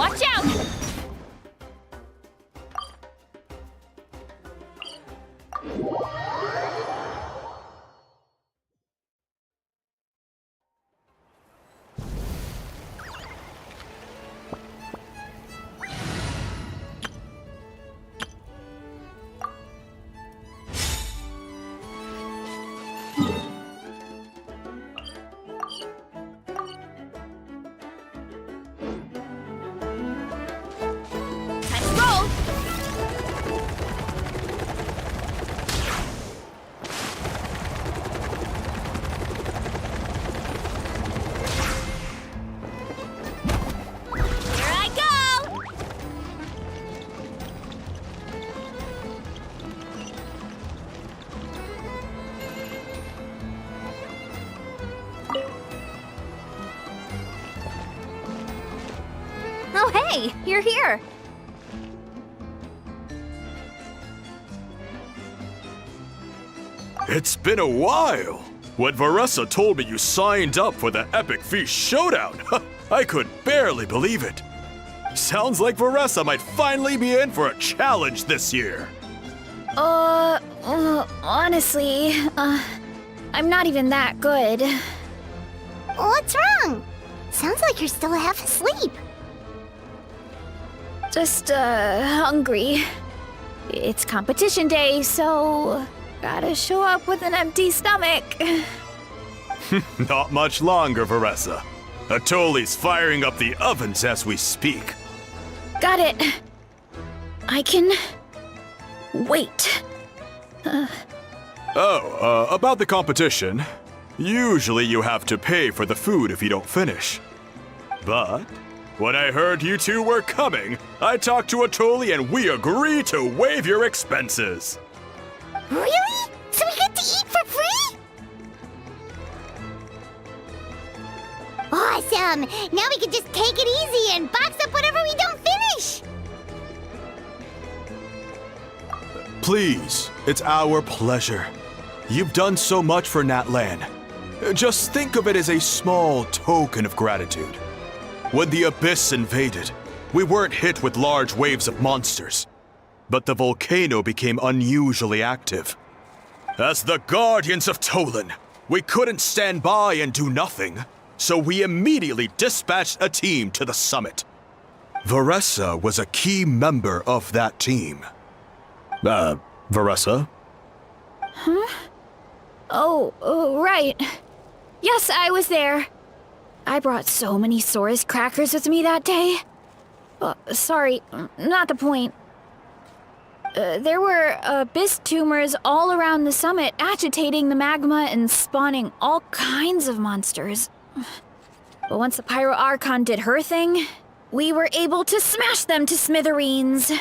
Watch out! Oh, hey, you're here. It's been a while. When Varessa told me you signed up for the Epic Feast Showdown, I could barely believe it. Sounds like Varessa might finally be in for a challenge this year. Honestly, I'm not even that good. What's wrong? Sounds like you're still half asleep. Just, hungry. It's competition day, so gotta show up with an empty stomach. Not much longer, Varessa. Atoli's firing up the ovens as we speak. Got it. I can wait. About the competition. Usually you have to pay for the food if you don't finish. But when I heard you two were coming, I talked to Atoli and we agreed to waive your expenses. Really? So we get to eat for free? Awesome! Now we can just take it easy and box up whatever we don't finish! Please, it's our pleasure. You've done so much for Natlan. Just think of it as a small token of gratitude. When the Abyss invaded, we weren't hit with large waves of monsters, but the volcano became unusually active. As the Guardians of Tolan, we couldn't stand by and do nothing, so we immediately dispatched a team to the summit. Varessa was a key member of that team. Varessa? Huh? Oh, right. Yes, I was there. I brought so many Saurus crackers with me that day. Sorry, not the point. There were abyss tumors all around the summit, agitating the magma and spawning all kinds of monsters. But once the Pyro Archon did her thing, we were able to smash them to smithereens.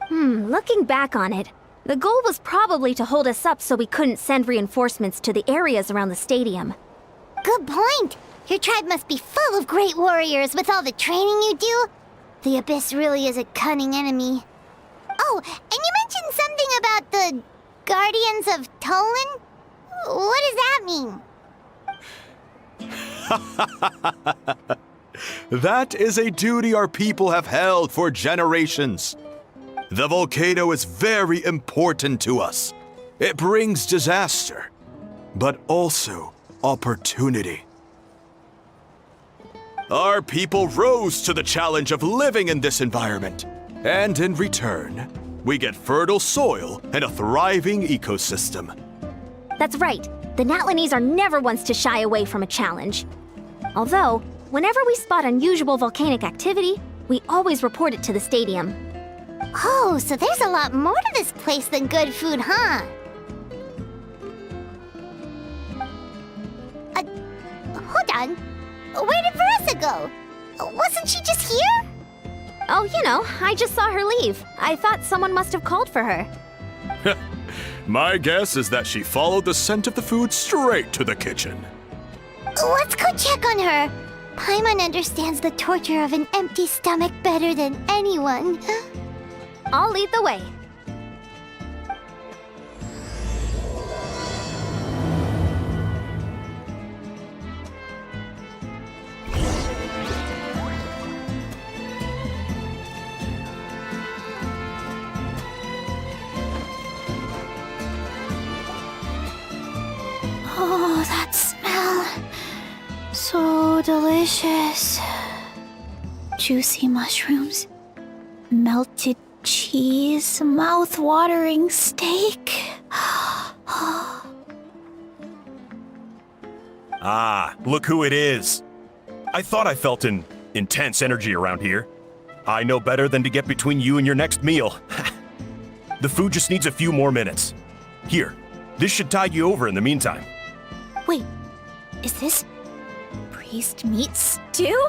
Looking back on it, the goal was probably to hold us up so we couldn't send reinforcements to the areas around the stadium. Good point! Your tribe must be full of great warriors with all the training you do. The Abyss really is a cunning enemy. Oh, and you mentioned something about the Guardians of Tolan? What does that mean? That is a duty our people have held for generations. The volcano is very important to us. It brings disaster, but also opportunity. Our people rose to the challenge of living in this environment, and in return, we get fertile soil and a thriving ecosystem. That's right. The Natlanese are never ones to shy away from a challenge. Although, whenever we spot unusual volcanic activity, we always report it to the stadium. Oh, so there's a lot more to this place than good food, huh? Hold on. Where did Varessa go? Wasn't she just here? Oh, you know, I just saw her leave. I thought someone must have called for her. My guess is that she followed the scent of the food straight to the kitchen. Let's go check on her. Paimon understands the torture of an empty stomach better than anyone. I'll lead the way. Oh, that smell. So delicious. Juicy mushrooms, melted cheese, mouth-watering steak. Ah, look who it is. I thought I felt an intense energy around here. I know better than to get between you and your next meal. The food just needs a few more minutes. Here, this should tide you over in the meantime. Wait, is this priest meat stew?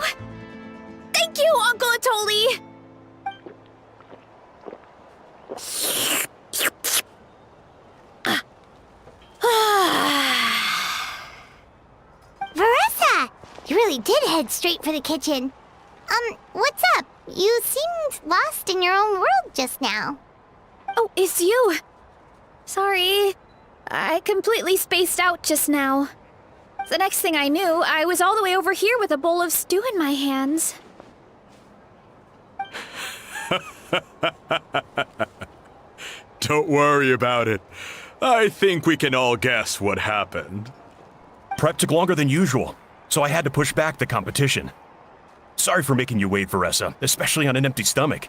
Thank you, Uncle Atoli! Veressa! You really did head straight for the kitchen. What's up? You seemed lost in your own world just now. Oh, it's you. Sorry. I completely spaced out just now. The next thing I knew, I was all the way over here with a bowl of stew in my hands. Don't worry about it. I think we can all guess what happened. Prep took longer than usual, so I had to push back the competition. Sorry for making you wait, Veressa, especially on an empty stomach.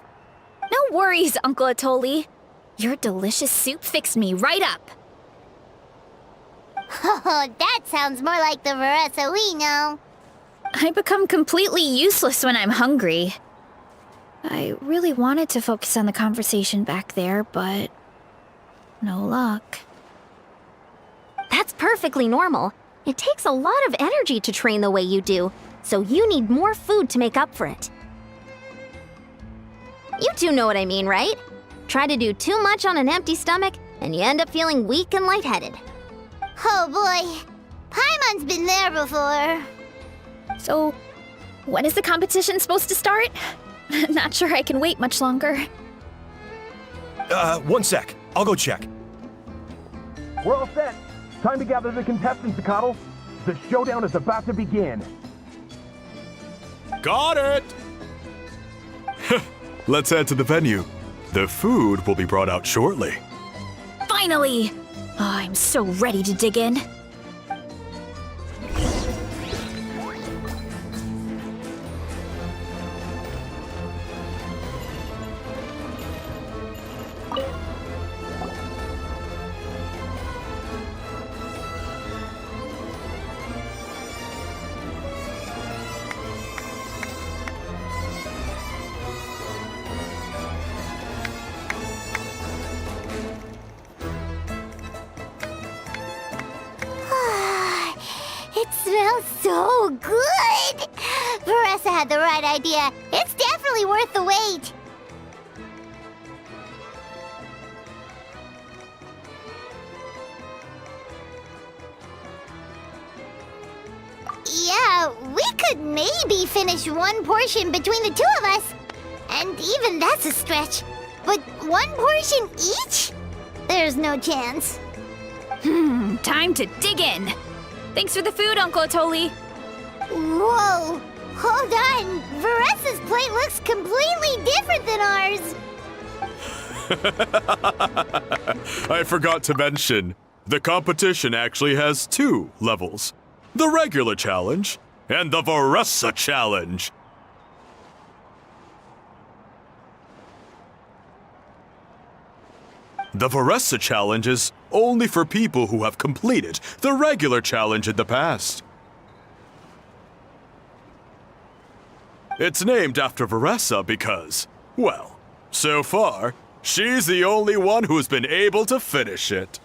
No worries, Uncle Atoli. Your delicious soup fixed me right up. Oh, that sounds more like the Veressa we know. I become completely useless when I'm hungry. I really wanted to focus on the conversation back there, but no luck. That's perfectly normal. It takes a lot of energy to train the way you do, so you need more food to make up for it. You two know what I mean, right? Try to do too much on an empty stomach, and you end up feeling weak and lightheaded. Oh boy, Paimon's been there before. So, when is the competition supposed to start? Not sure I can wait much longer. 1 sec. I'll go check. We're all set. Time to gather the contestants, Coddle. The showdown is about to begin. Got it! Let's head to the venue. The food will be brought out shortly. Finally! Oh, I'm so ready to dig in. It smells so good! Veressa had the right idea. It's definitely worth the wait. Yeah, we could maybe finish one portion between the two of us. And even that's a stretch. But one portion each? There's no chance. Time to dig in. Thanks for the food, Uncle Atoli. Whoa! Hold on! Veressa's plate looks completely different than ours! I forgot to mention, the competition actually has 2 levels. The regular challenge and the Veressa challenge. The Veressa challenge is only for people who have completed the regular challenge in the past. It's named after Veressa because, well, so far, she's the only one who's been able to finish it.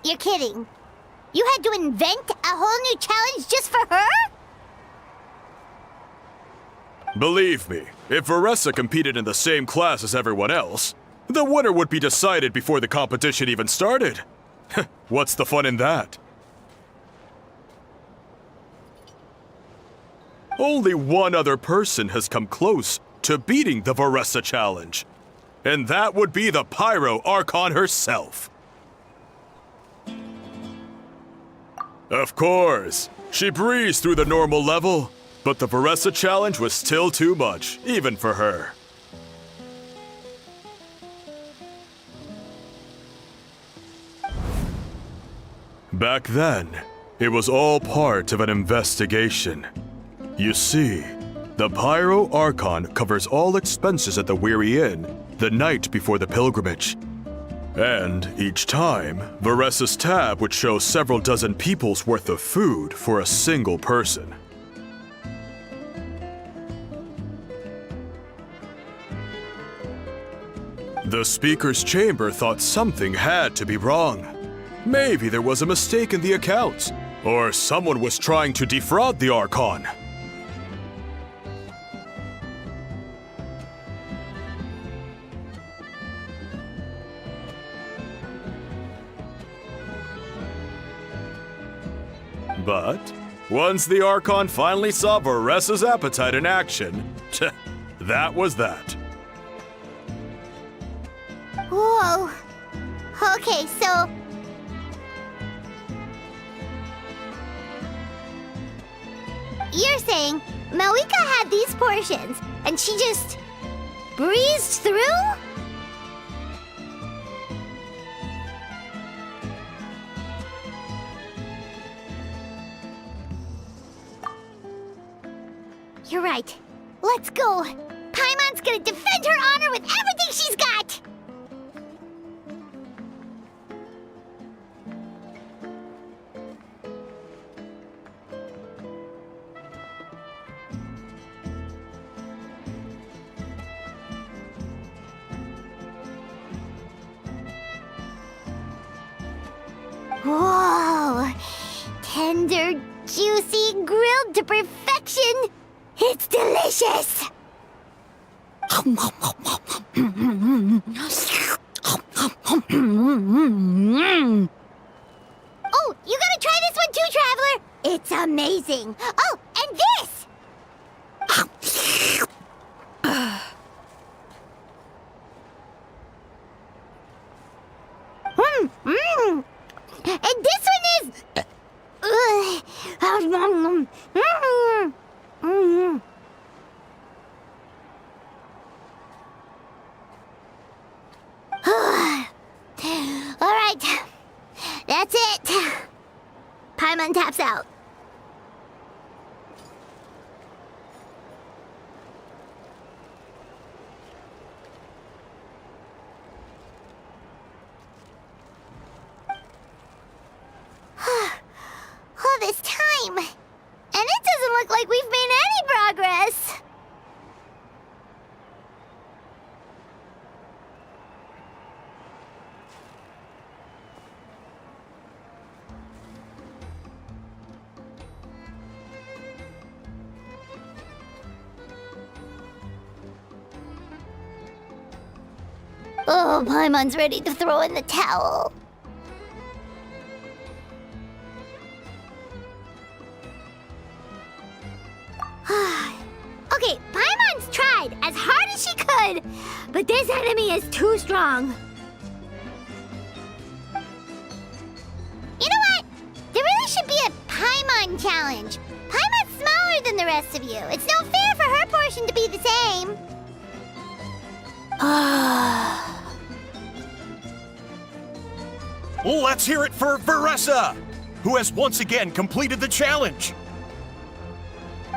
You're kidding. You had to invent a whole new challenge just for her? Believe me, if Veressa competed in the same class as everyone else, the winner would be decided before the competition even started. What's the fun in that? Only one other person has come close to beating the Veressa challenge, and that would be the Pyro Archon herself. Of course, she breezed through the normal level, But the Varessa challenge was still too much, even for her. Back then, it was all part of an investigation. You see, the Pyro Archon covers all expenses at the Weary Inn the night before the pilgrimage. And each time, Varessa's tab would show several dozen people's worth of food for a single person. The speaker's chamber thought something had to be wrong. Maybe there was a mistake in the accounts, or someone was trying to defraud the Archon. But once the Archon finally saw Varessa's appetite in action, that was that. Whoa. Okay, so... You're saying Malika had these portions, and she just breezed through? You're right. Let's go. Paimon's gonna defend her honor with everything she's got! Whoa! Tender, juicy, grilled to perfection! It's delicious! Oh, you gotta try this one too, Traveler! It's amazing! Oh, and this! And this one is... Alright, that's it. Paimon taps out. All this time, and it doesn't look like we've made any progress. Oh, Paimon's ready to throw in the towel. Okay, Paimon's tried as hard as she could, but this enemy is too strong. You know what? There really should be a Paimon challenge. Paimon's smaller than the rest of you. It's no fair for her portion to be the same. Let's hear it for Varessa, who has once again completed the challenge.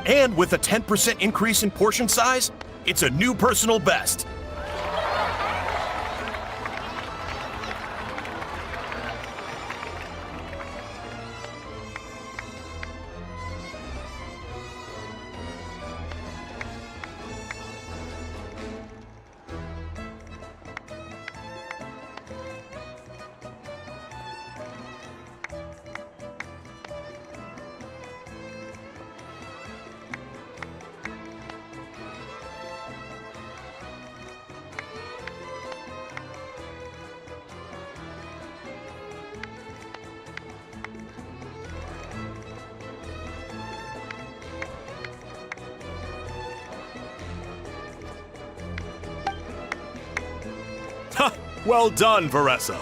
And with a 10% increase in portion size, it's a new personal best. Ha! Well done, Varessa.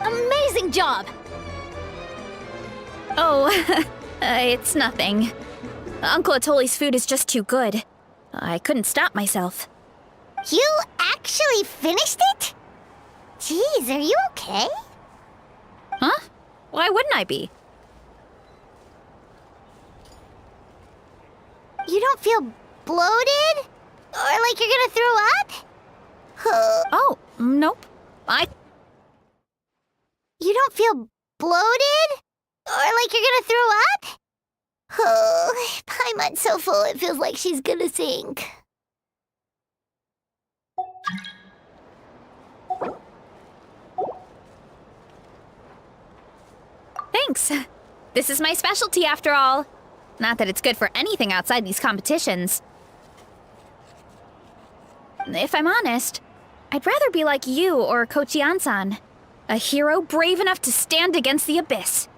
Amazing job! Oh, it's nothing. Uncle Atoli's food is just too good. I couldn't stop myself. You actually finished it? Jeez, are you okay? Huh? Why wouldn't I be? You don't feel bloated? Or like you're gonna throw up? Oh, nope. You don't feel bloated? Or like you're gonna throw up? Oh, Paimon's so full it feels like she's gonna sink. Thanks. This is my specialty after all. Not that it's good for anything outside these competitions. If I'm honest, I'd rather be like you or Kochian-san. A hero brave enough to stand against the abyss.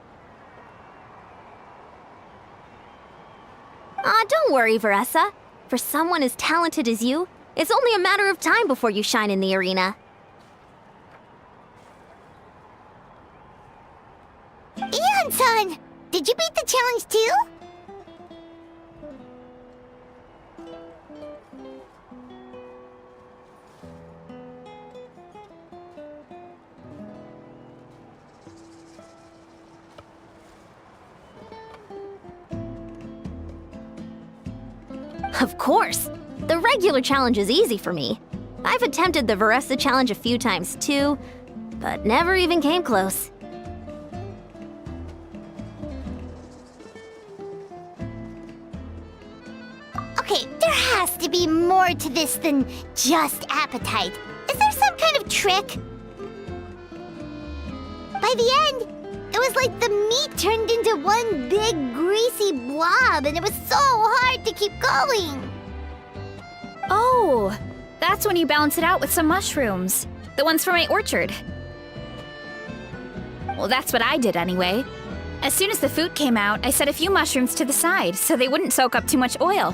Don't worry, Veressa. For someone as talented as you, it's only a matter of time before you shine in the arena. Ayon-san! Did you beat the challenge too? Of course! The regular challenge is easy for me. I've attempted the Veressa challenge a few times too, but never even came close. Okay, there has to be more to this than just appetite. Is there some kind of trick? By the end, it was like the meat turned into one big greasy blob and it was so hard to keep going. Oh, that's when you balance it out with some mushrooms. The ones from my orchard. Well, that's what I did anyway. As soon as the food came out, I set a few mushrooms to the side so they wouldn't soak up too much oil.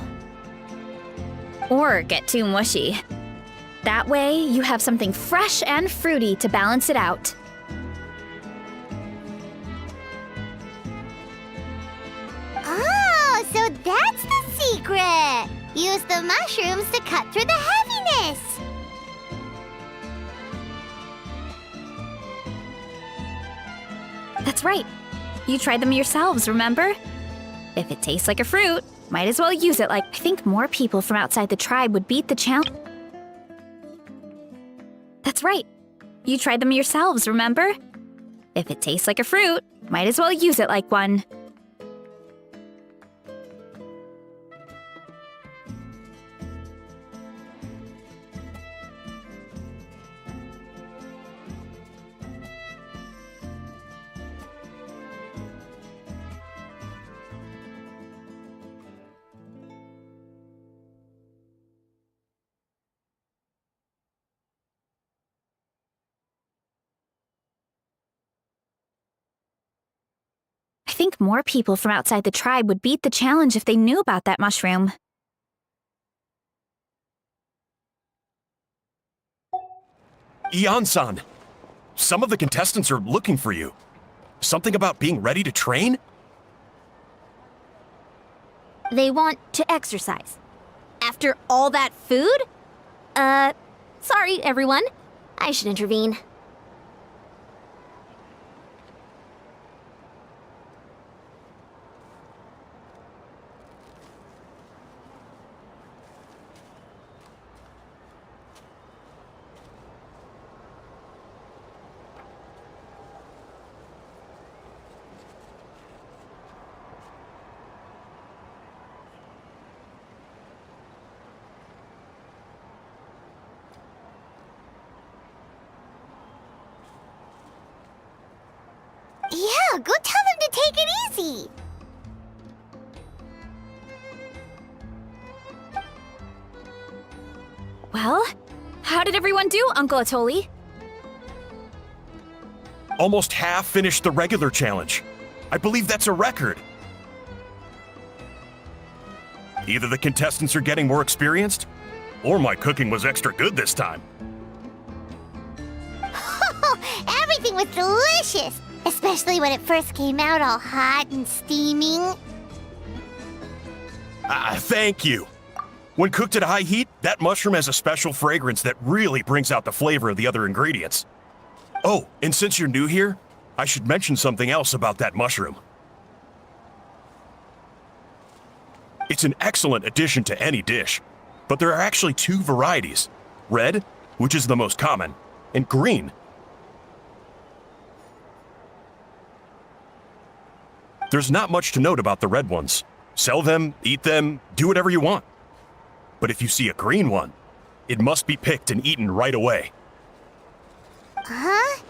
Or get too mushy. That way, you have something fresh and fruity to balance it out. Oh, so that's the secret! Use the mushrooms to cut through the heaviness! That's right. You tried them yourselves, remember? If it tastes like a fruit, might as well use it like... I think more people from outside the tribe would beat the challenge. That's right. You tried them yourselves, remember? If it tastes like a fruit, might as well use it like one. I think more people from outside the tribe would beat the challenge if they knew about that mushroom. Ayon-san, some of the contestants are looking for you. Something about being ready to train? They want to exercise. After all that food? Sorry, everyone. I should intervene. Yeah, go tell them to take it easy. Well, how did everyone do, Uncle Atoli? Almost half finished the regular challenge. I believe that's a record. Either the contestants are getting more experienced, or my cooking was extra good this time. Everything was delicious. Especially when it first came out all hot and steaming. Thank you. When cooked at high heat, that mushroom has a special fragrance that really brings out the flavor of the other ingredients. Oh, and since you're new here, I should mention something else about that mushroom. It's an excellent addition to any dish, but there are actually two varieties. Red, which is the most common, and green. There's not much to note about the red ones. Sell them, eat them, do whatever you want. But if you see a green one, it must be picked and eaten right away. Huh?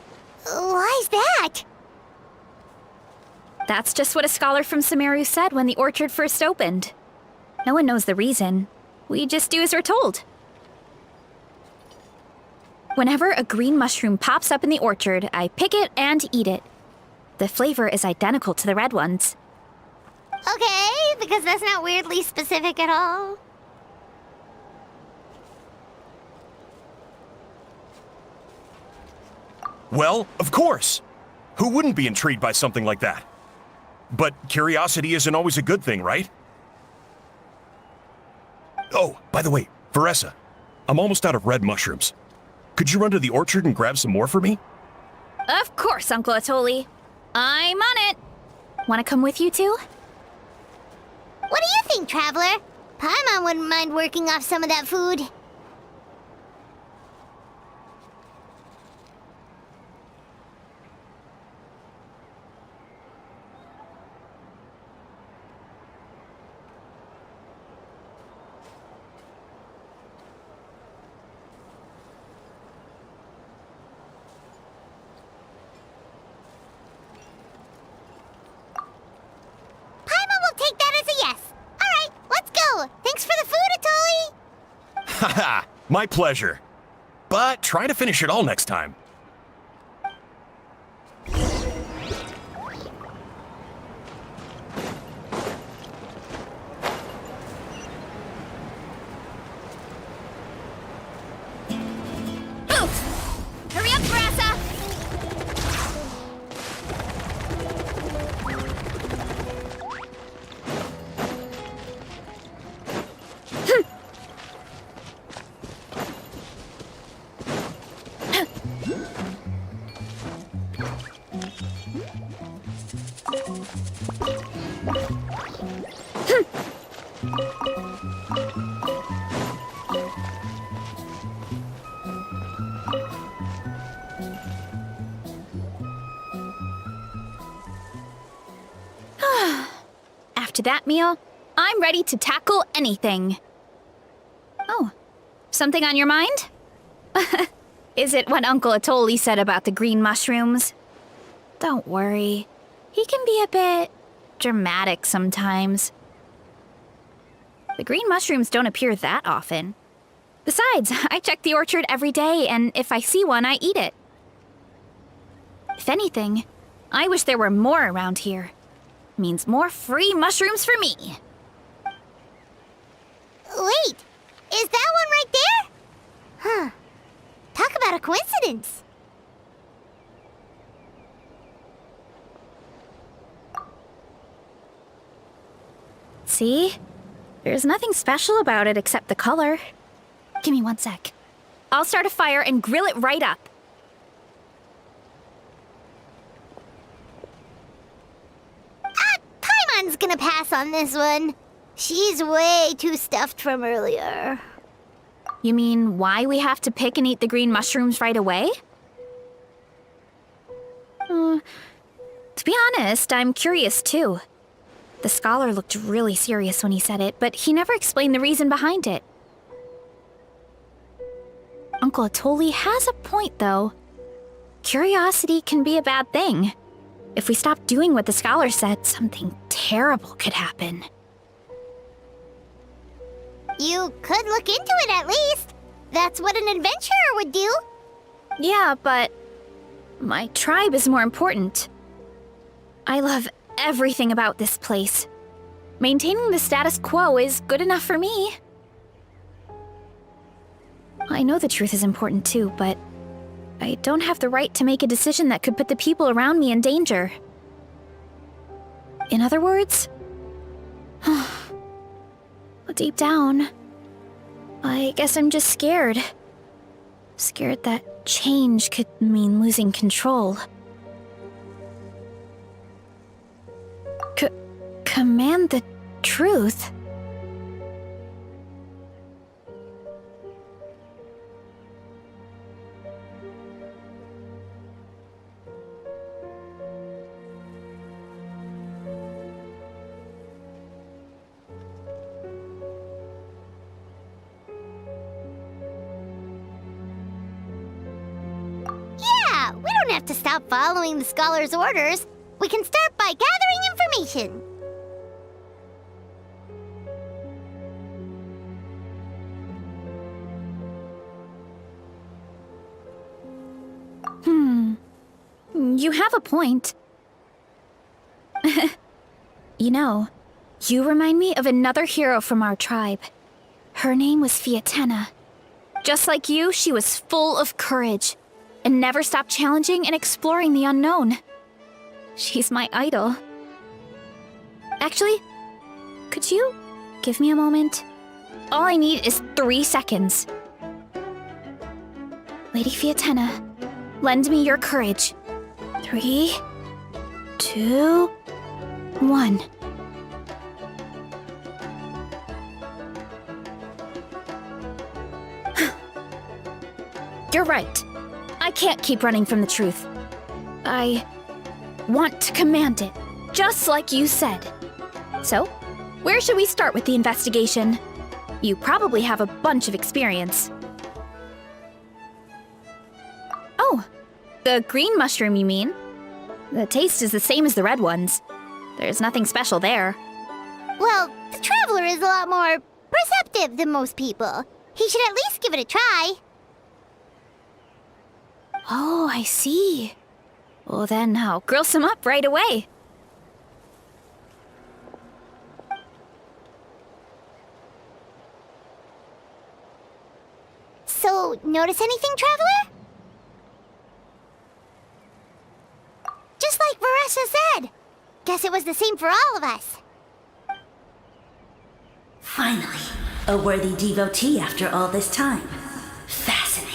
Why's that? That's just what a scholar from Sumeru said when the orchard first opened. No one knows the reason. We just do as we're told. Whenever a green mushroom pops up in the orchard, I pick it and eat it. The flavor is identical to the red ones. Okay, because that's not weirdly specific at all. Well, of course. Who wouldn't be intrigued by something like that? But curiosity isn't always a good thing, right? Oh, by the way, Veressa, I'm almost out of red mushrooms. Could you run to the orchard and grab some more for me? Of course, Uncle Atoli. I'm on it. Want to come with you too? What do you think, Traveler? Paimon wouldn't mind working off some of that food. Haha, my pleasure. But try to finish it all next time. Hurry up, Veressa! After that meal, I'm ready to tackle anything. Oh, something on your mind? Is it what Uncle Atoli said about the green mushrooms? Don't worry. He can be a bit dramatic sometimes. The green mushrooms don't appear that often. Besides, I check the orchard every day, and if I see one, I eat it. If anything, I wish there were more around here. Means more free mushrooms for me. Wait, is that one right there? Huh. Talk about a coincidence. See? There's nothing special about it except the color. Give me 1 sec. I'll start a fire and grill it right up. Paimon's gonna pass on this one. She's way too stuffed from earlier. You mean why we have to pick and eat the green mushrooms right away? To be honest, I'm curious too. The scholar looked really serious when he said it, but he never explained the reason behind it. Uncle Atoli has a point, though. Curiosity can be a bad thing. If we stop doing what the scholar said, something terrible could happen. You could look into it at least. That's what an adventurer would do. Yeah, but my tribe is more important. I love everything about this place. Maintaining the status quo is good enough for me. I know the truth is important too, but I don't have the right to make a decision that could put the people around me in danger. In other words, deep down, I guess I'm just scared. Scared that change could mean losing control. Command the truth? Yeah, we don't have to stop following the scholar's orders. We can start by gathering information. You have a point. You know, you remind me of another hero from our tribe. Her name was Fiatena. Just like you, she was full of courage and never stopped challenging and exploring the unknown. She's my idol. Actually, could you give me a moment? All I need is 3 seconds. Lady Fiatena, lend me your courage. 3, 2, 1. You're right. I can't keep running from the truth. I want to command it, just like you said. So, where should we start with the investigation? You probably have a bunch of experience. Oh, the green mushroom, you mean? The taste is the same as the red ones. There's nothing special there. Well, the Traveler is a lot more perceptive than most people. He should at least give it a try. Oh, I see. Well then, I'll grill some up right away. So, notice anything, Traveler? Just like Varesha said. Guess it was the same for all of us. Finally, a worthy devotee after all this time. Fascinating.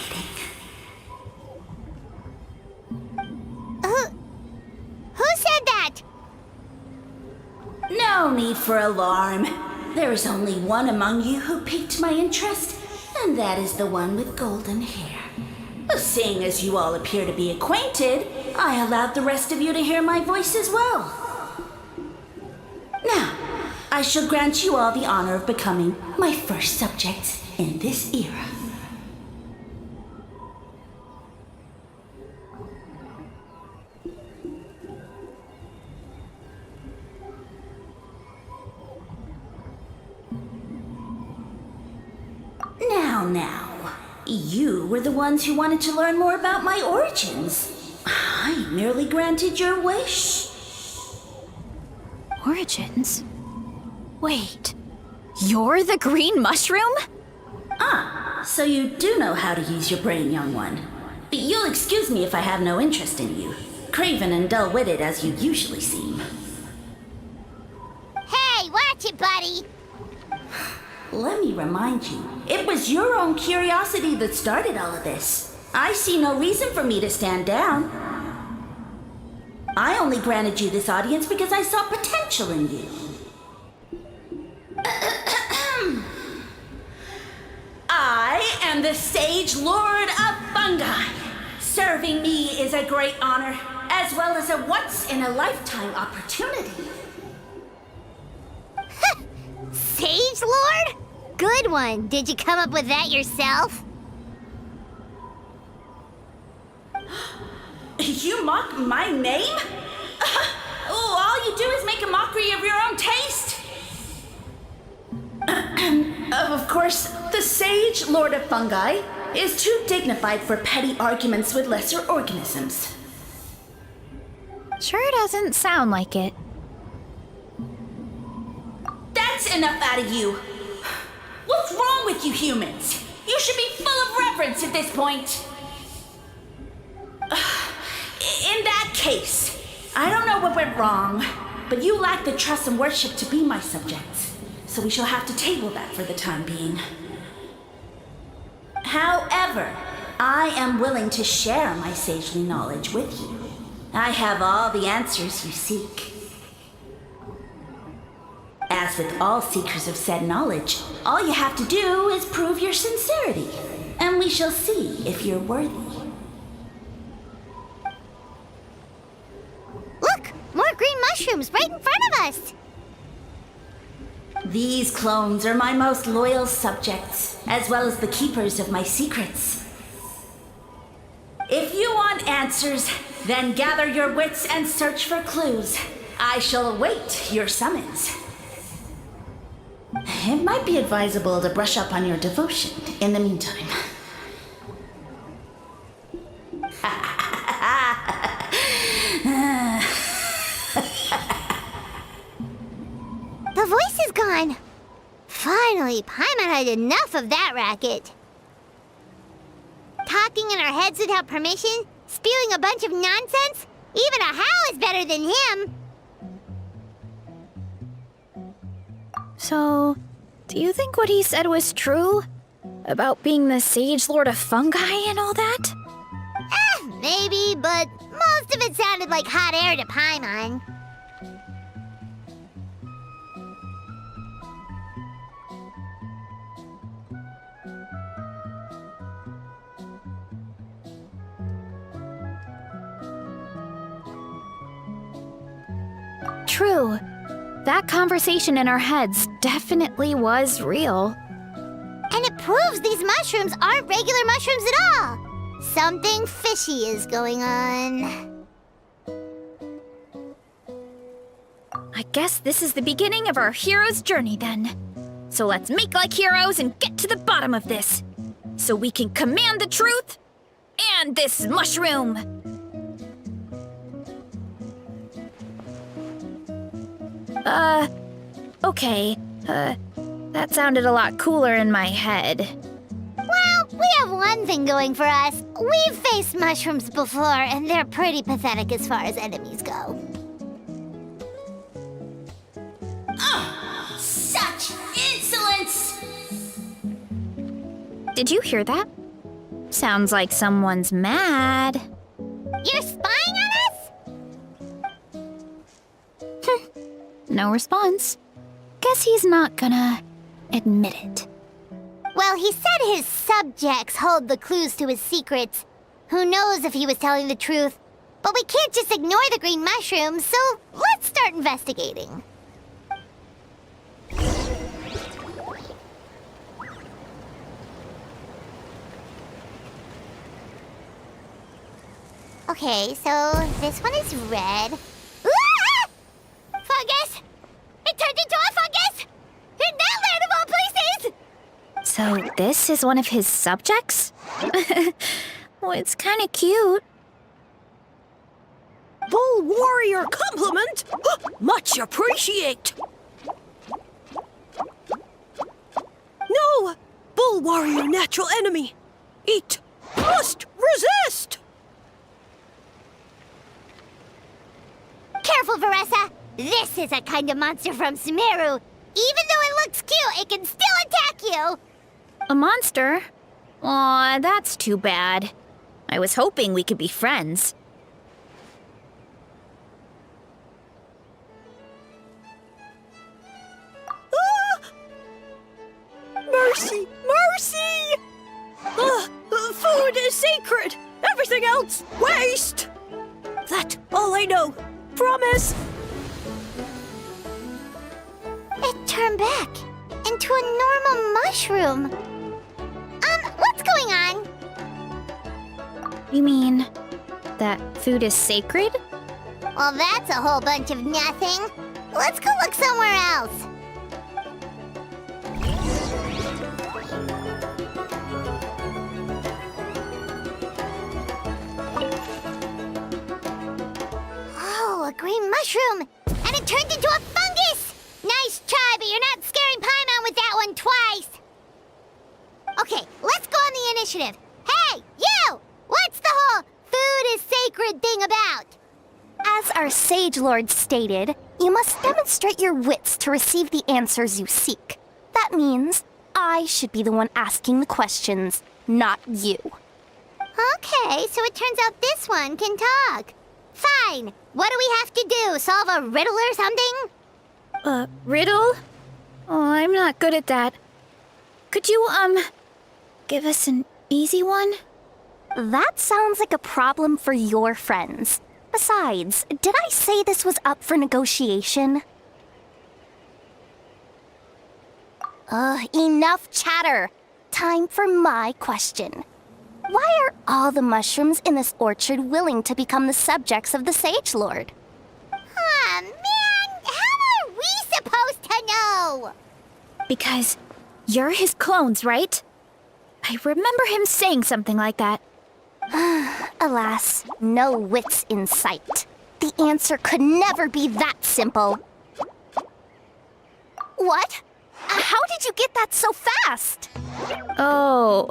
Who said that? No need for alarm. There is only one among you who piqued my interest, and that is the one with golden hair. Seeing as you all appear to be acquainted, I allowed the rest of you to hear my voice as well. Now, I shall grant you all the honor of becoming my first subjects in this era. Now, you were the ones who wanted to learn more about my origins. I merely granted your wish. Origins? Wait, you're the green mushroom? So you do know how to use your brain, young one. But you'll excuse me if I have no interest in you, craven and dull-witted as you usually seem. Hey, watch it, buddy! Let me remind you, it was your own curiosity that started all of this. I see no reason for me to stand down. I only granted you this audience because I saw potential in you. I am the Sage Lord of Fungi. Serving me is a great honor, as well as a once-in-a-lifetime opportunity. Sage Lord? Good one. Did you come up with that yourself? You mock my name? All you do is make a mockery of your own taste. Of course, the Sage Lord of Fungi is too dignified for petty arguments with lesser organisms. Sure doesn't sound like it. That's enough out of you. What's wrong with you humans? You should be full of reverence at this point. in that case, I don't know what went wrong, but you lack the trust and worship to be my subjects, so we shall have to table that for the time being. However, I am willing to share my sagely knowledge with you. I have all the answers you seek. As with all seekers of said knowledge, all you have to do is prove your sincerity, and we shall see if you're worthy. Look! More green mushrooms right in front of us! These clones are my most loyal subjects, as well as the keepers of my secrets. If you want answers, then gather your wits and search for clues. I shall await your summons. It might be advisable to brush up on your devotion in the meantime. The voice is gone. Finally, Paimon had enough of that racket. Talking in our heads without permission, spewing a bunch of nonsense. Even a How is better than him. So, do you think what he said was true? About being the Sage Lord of Fungi and all that? Maybe, but most of it sounded like hot air to Paimon. True. That conversation in our heads definitely was real. And it proves these mushrooms aren't regular mushrooms at all. Something fishy is going on. I guess this is the beginning of our hero's journey then. So let's make like heroes and get to the bottom of this. So we can command the truth and this mushroom. Okay. That sounded a lot cooler in my head. Well, we have one thing going for us. We've faced mushrooms before, and they're pretty pathetic as far as enemies go. Such insolence! Did you hear that? Sounds like someone's mad. You're spying on us? No response. Guess he's not gonna admit it. Well, he said his subjects hold the clues to his secrets. Who knows if he was telling the truth? But we can't just ignore the green mushrooms, so let's start investigating. Okay, so this one is red. Ah! Fungus! It turned into a fungus! In that land of all places! So this is one of his subjects? Well, it's kind of cute. Bull warrior compliment! Much appreciate! No! Bull warrior natural enemy! Eat! Must resist! Careful, Veressa! This is a kind of monster from Sumeru. Even though it looks cute, it can still attack you! A monster? Aw, that's too bad. I was hoping we could be friends. Mercy! Mercy! Food is sacred! Everything else, waste! That's all I know. Promise! It turned back into a normal mushroom. What's going on? You mean that food is sacred? Well, that's a whole bunch of nothing. Let's go look somewhere else. Oh, a green mushroom! And it turned into a fungus! Nice try, but you're not scaring Paimon with that one twice! Okay, let's go on the initiative. Hey, you! What's the whole food food is sacred thing about? As our Sage Lord stated, you must demonstrate your wits to receive the answers you seek. That means I should be the one asking the questions, not you. Okay, so it turns out this one can talk. Fine. What do we have to do? Solve a riddle or something? Riddle? Oh, I'm not good at that. Could you, give us an easy one? That sounds like a problem for your friends. Besides, did I say this was up for negotiation? Enough chatter. Time for my question. Why are all the mushrooms in this orchard willing to become the subjects of the Sage Lord? Man, how are we supposed to know? Because you're his clones, right? I remember him saying something like that. Alas, no wits in sight. The answer could never be that simple. What? How did you get that so fast? Oh,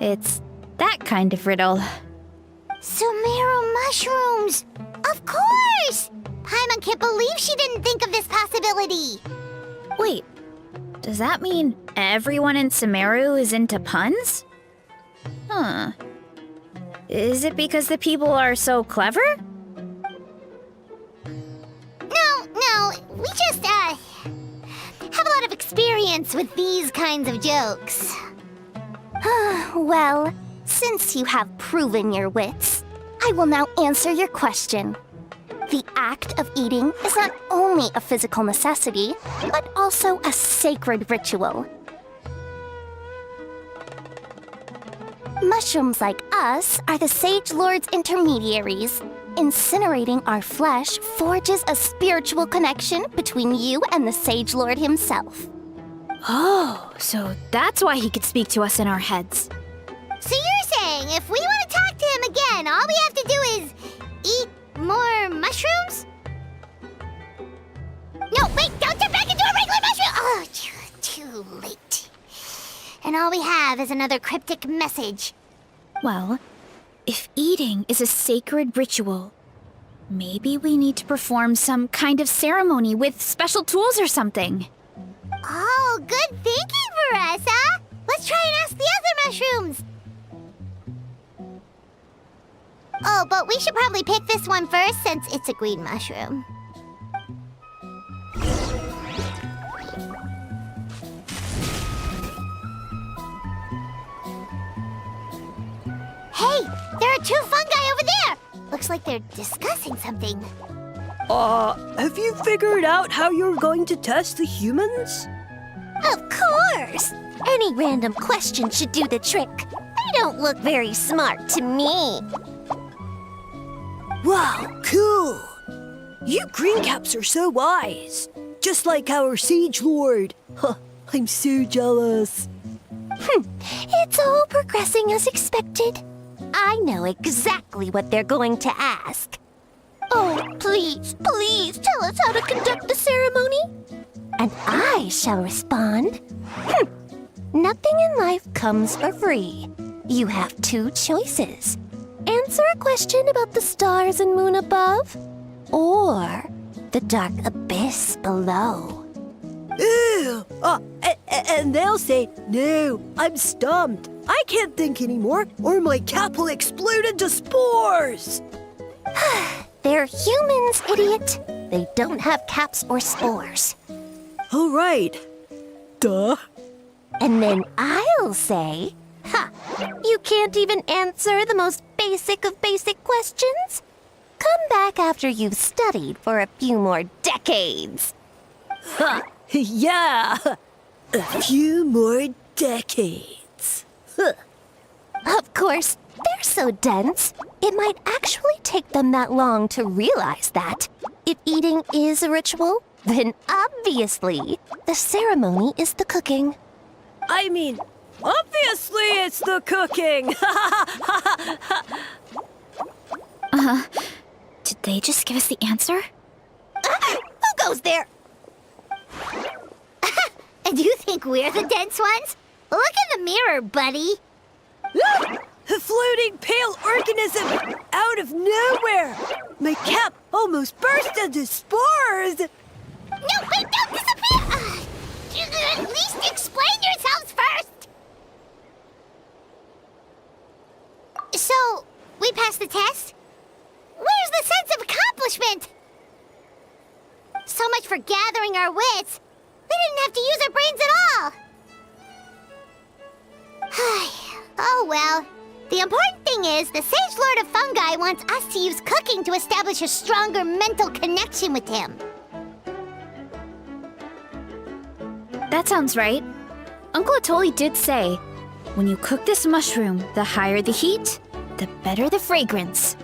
it's that kind of riddle. Sumeru mushrooms! Of course! Paimon can't believe she didn't think of this possibility. Wait, does that mean everyone in Sumeru is into puns? Huh. Is it because the people are so clever? No, we just, have a lot of experience with these kinds of jokes. Well, since you have proven your wits, I will now answer your question. The act of eating is not only a physical necessity, but also a sacred ritual. Mushrooms like us are the Sage Lord's intermediaries. Incinerating our flesh forges a spiritual connection between you and the Sage Lord himself. Oh, so that's why he could speak to us in our heads. So you're saying if we want to talk to him again, all we have to do is eat more mushrooms? No, wait, don't turn back into a regular mushroom! Oh, too late. And all we have is another cryptic message. Well, if eating is a sacred ritual, maybe we need to perform some kind of ceremony with special tools or something. Oh, good thinking, Veressa! Let's try and ask the other mushrooms! Oh, but we should probably pick this one first since it's a green mushroom. Hey, there are two fungi over there! Looks like they're discussing something. Have you figured out how you're going to test the humans? Of course! Any random question should do the trick. They don't look very smart to me. Wow, cool! You greencaps are so wise. Just like our Sage Lord. Huh, I'm so jealous. It's all progressing as expected. I know exactly what they're going to ask. Oh, please tell us how to conduct the ceremony. And I shall respond. Nothing in life comes for free. You have two choices. Answer a question about the stars and moon above, or the dark abyss below. Ew! And they'll say, no, I'm stumped. I can't think anymore, or my cap will explode into spores. They're humans, idiot. They don't have caps or spores. All right. Duh. And then I'll say, you can't even answer the most basic of basic questions? Come back after you've studied for a few more decades. Ha! Yeah! A few more decades. Huh. Of course, they're so dense, it might actually take them that long to realize that. If eating is a ritual, then obviously the ceremony is the cooking. I mean, obviously it's the cooking! Did they just give us the answer? Who goes there? Do you think we're the dense ones? Look in the mirror, buddy. A floating pale organism out of nowhere! My cap almost burst into spores! No, wait, don't disappear! At least explain yourselves first! So, we passed the test? Where's the sense of accomplishment? So much for gathering our wits. We didn't have to use our brains at all. Oh well. The important thing is, the Sage Lord of Fungi wants us to use cooking to establish a stronger mental connection with him. That sounds right. Uncle Atoli did say, when you cook this mushroom, the higher the heat, the better the fragrance.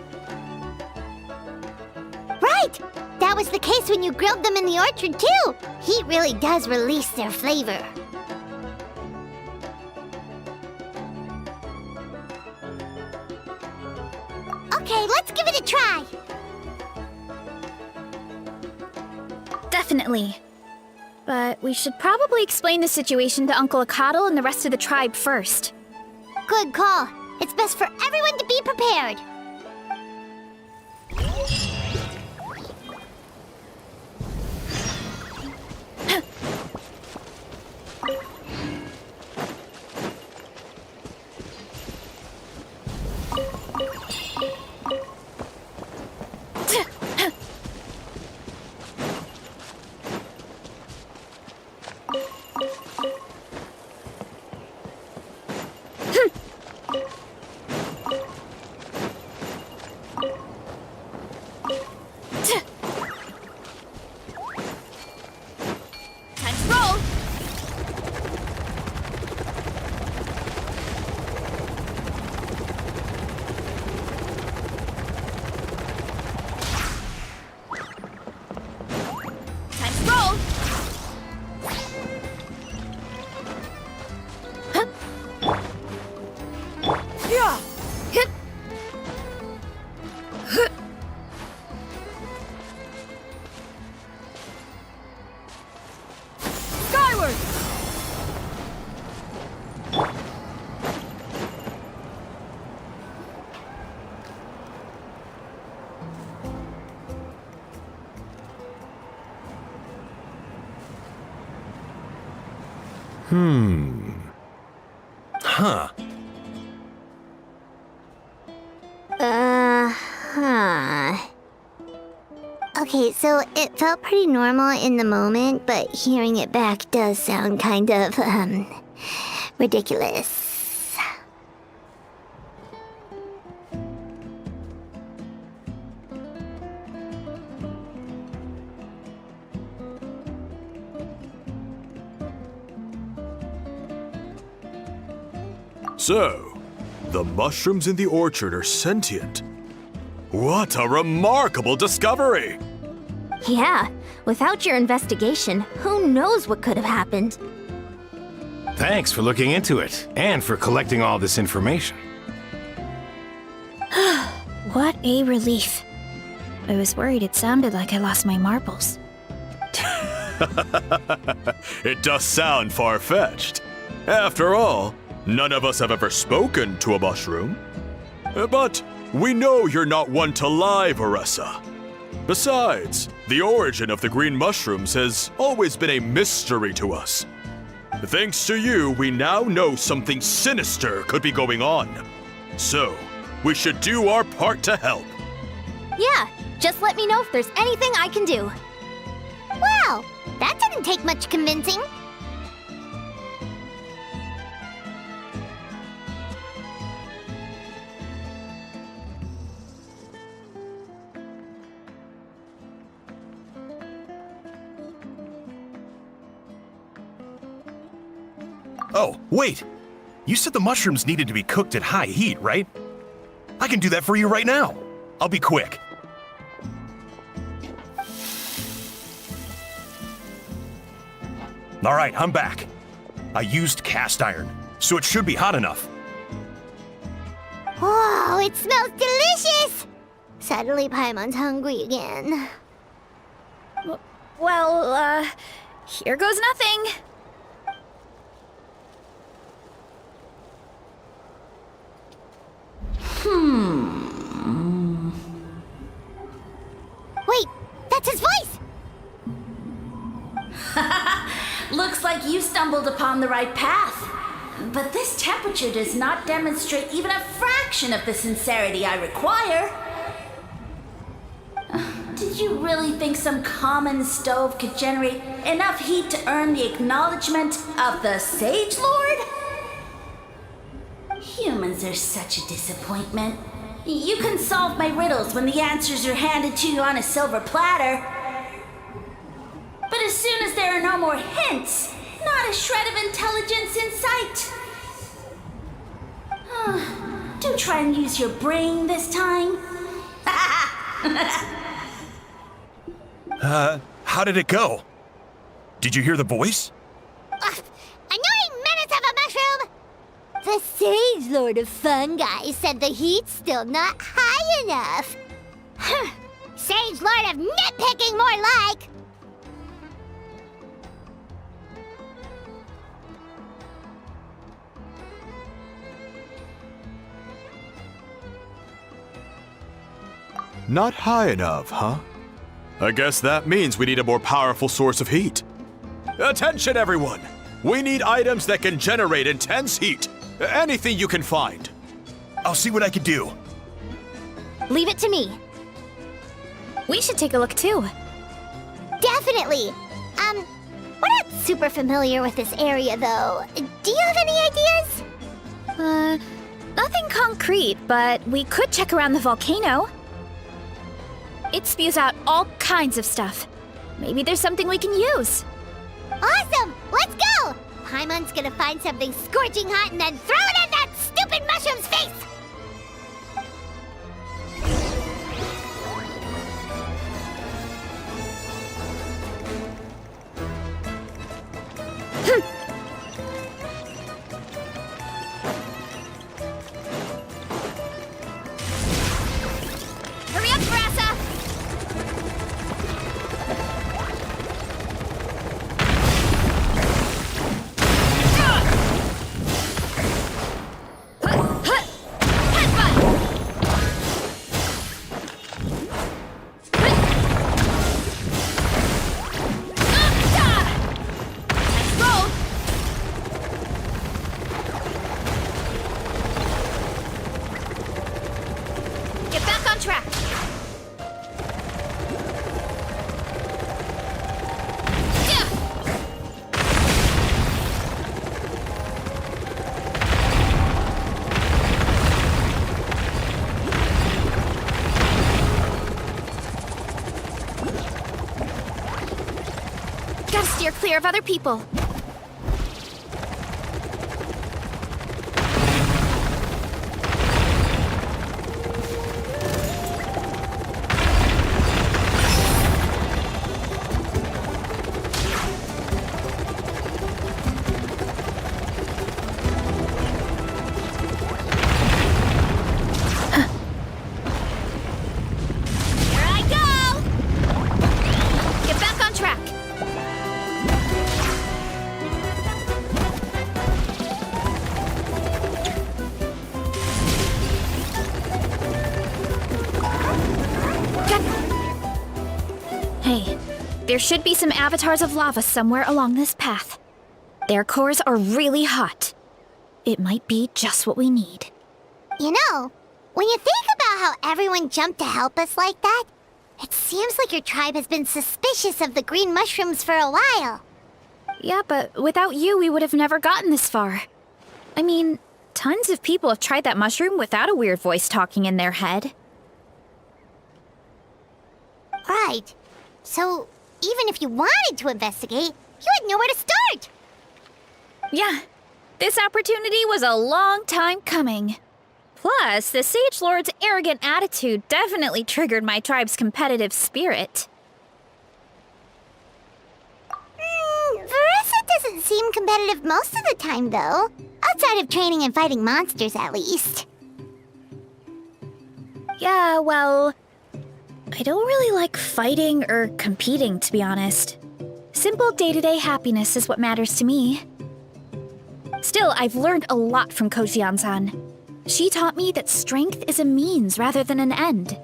Right! That was the case when you grilled them in the orchard, too! Heat really does release their flavor. Okay, let's give it a try! Definitely. But we should probably explain the situation to Uncle Akatl and the rest of the tribe first. Good call. It's best for everyone to be prepared. Time to roll! Time to roll! Yeah! Hit! Skyward! Huh. Okay, so it felt pretty normal in the moment, but hearing it back does sound kind of, ridiculous. So, the mushrooms in the orchard are sentient. What a remarkable discovery! Yeah, without your investigation, who knows what could have happened? Thanks for looking into it, and for collecting all this information. What a relief. I was worried it sounded like I lost my marbles. It does sound far-fetched. After all, none of us have ever spoken to a mushroom. But we know you're not one to lie, Varessa. Besides, the origin of the green mushrooms has always been a mystery to us. Thanks to you, we now know something sinister could be going on. So, we should do our part to help. Yeah, just let me know if there's anything I can do. Wow, that didn't take much convincing. Oh, wait! You said the mushrooms needed to be cooked at high heat, right? I can do that for you right now. I'll be quick. All right, I'm back. I used cast iron, so it should be hot enough. Whoa, it smells delicious! Suddenly Paimon's hungry again. Well, here goes nothing. like you stumbled upon the right path. But this temperature does not demonstrate even a fraction of the sincerity I require. Did you really think some common stove could generate enough heat to earn the acknowledgement of the Sage Lord? Humans are such a disappointment. You can solve my riddles when the answers are handed to you on a silver platter. But as soon as there are no more hints, not a shred of intelligence in sight. Do try and use your brain this time. How did it go? Did you hear the voice? Annoying menace of a mushroom! The Sage Lord of Fungi said the heat's still not high enough. Sage Lord of Nitpicking, more like! Not high enough, huh? I guess that means we need a more powerful source of heat. Attention, everyone! We need items that can generate intense heat. Anything you can find. I'll see what I can do. Leave it to me. We should take a look too. Definitely. We're not super familiar with this area, though. Do you have any ideas? Nothing concrete, but we could check around the volcano. It spews out all kinds of stuff. Maybe there's something we can use. Awesome! Let's go! Paimon's gonna find something scorching hot and then throw it in that stupid mushroom's face! Hurry up, Brassa! Get back on track! Gotta steer clear of other people. Here I go! Get back on track. Hey, there should be some avatars of lava somewhere along this path. Their cores are really hot. It might be just what we need. You know, when you think about how everyone jumped to help us like that, it seems like your tribe has been suspicious of the green mushrooms for a while. Yeah, but without you, we would have never gotten this far. I mean, tons of people have tried that mushroom without a weird voice talking in their head. Right. So, even if you wanted to investigate, you had nowhere to start. Yeah, this opportunity was a long time coming. Plus, the Sage Lord's arrogant attitude definitely triggered my tribe's competitive spirit. Verissa doesn't seem competitive most of the time, though. Outside of training and fighting monsters, at least. Yeah, well, I don't really like fighting or competing, to be honest. Simple day-to-day happiness is what matters to me. Still, I've learned a lot from Kojian-san. She taught me that strength is a means rather than an end.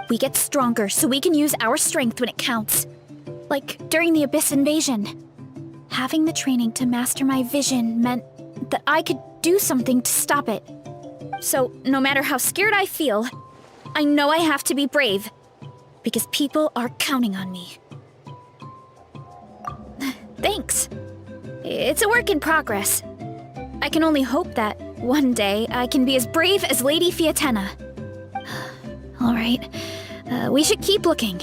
We get stronger so we can use our strength when it counts. Like during the Abyss invasion. Having the training to master my vision meant that I could do something to stop it. So, no matter how scared I feel, I know I have to be brave. Because people are counting on me. Thanks. It's a work in progress. I can only hope that one day I can be as brave as Lady Fiatenna. All right, we should keep looking.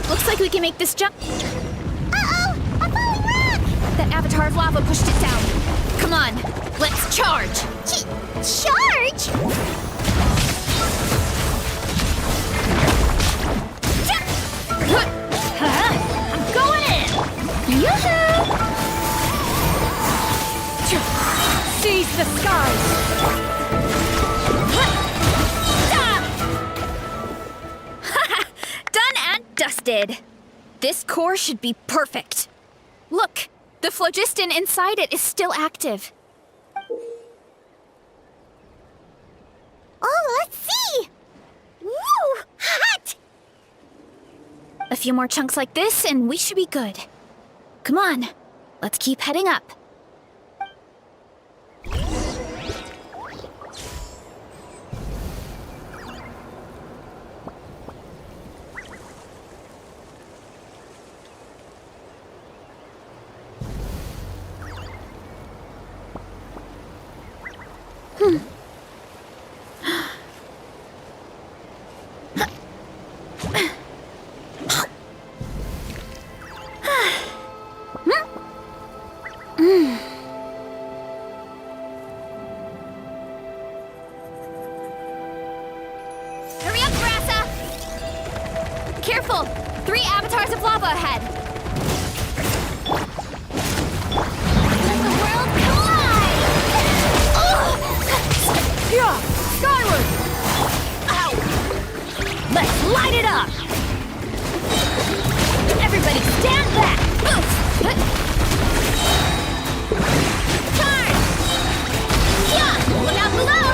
Looks like we can make this jump. Uh-oh! A falling rock! That avatar of lava pushed it down. Come on, let's charge! Charge? I'm going in! Yoo-hoo! Seize the skies! Done and dusted. This core should be perfect. Look, the phlogiston inside it is still active. Oh, let's see! Woo! Hot! A few more chunks like this and we should be good. Come on, let's keep heading up. Hurry up, Grassa! Careful! 3 avatars of lava ahead! Let the world collide! Yeah! Skyward! Ow! Let's light it up! Everybody stand back! Charge! Yeah! Look out below!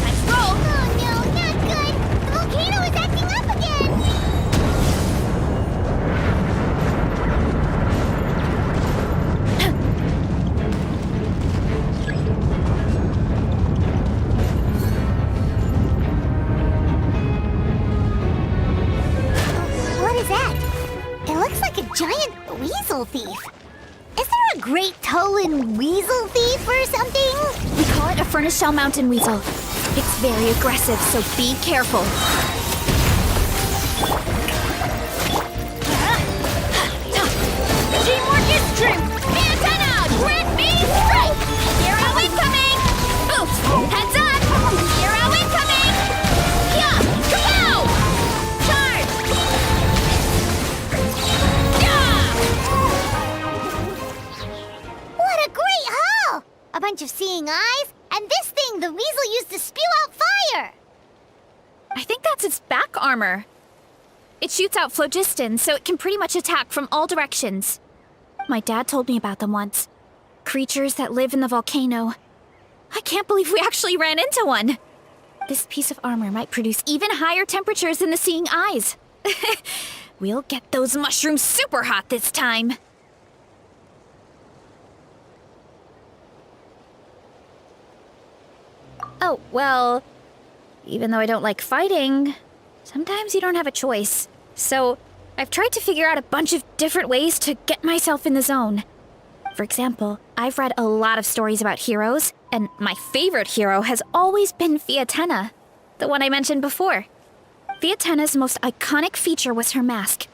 Let's roll! Oh no, not good! The volcano is acting up again! What is that? It looks like a giant weasel thief. Is there a great toe-in weasel thief or something? We call it a furnace shell mountain weasel. It's very aggressive, so be careful. Teamwork is strength! Antenna! Grid B strike! Hero incoming! Oops! Heads up! Hero incoming! Yeah! Kapow! Charge! Yeah! What a great haul! A bunch of seeing eyes, and this thing the weasel used to spew out fire! I think that's its back armor. It shoots out phlogiston, so it can pretty much attack from all directions. My dad told me about them once. Creatures that live in the volcano. I can't believe we actually ran into one. This piece of armor might produce even higher temperatures than the seeing eyes. We'll get those mushrooms super hot this time. Oh, well, even though I don't like fighting, sometimes you don't have a choice. So, I've tried to figure out a bunch of different ways to get myself in the zone. For example, I've read a lot of stories about heroes, and my favorite hero has always been Fiatenna, the one I mentioned before. Fiatenna's most iconic feature was her mask.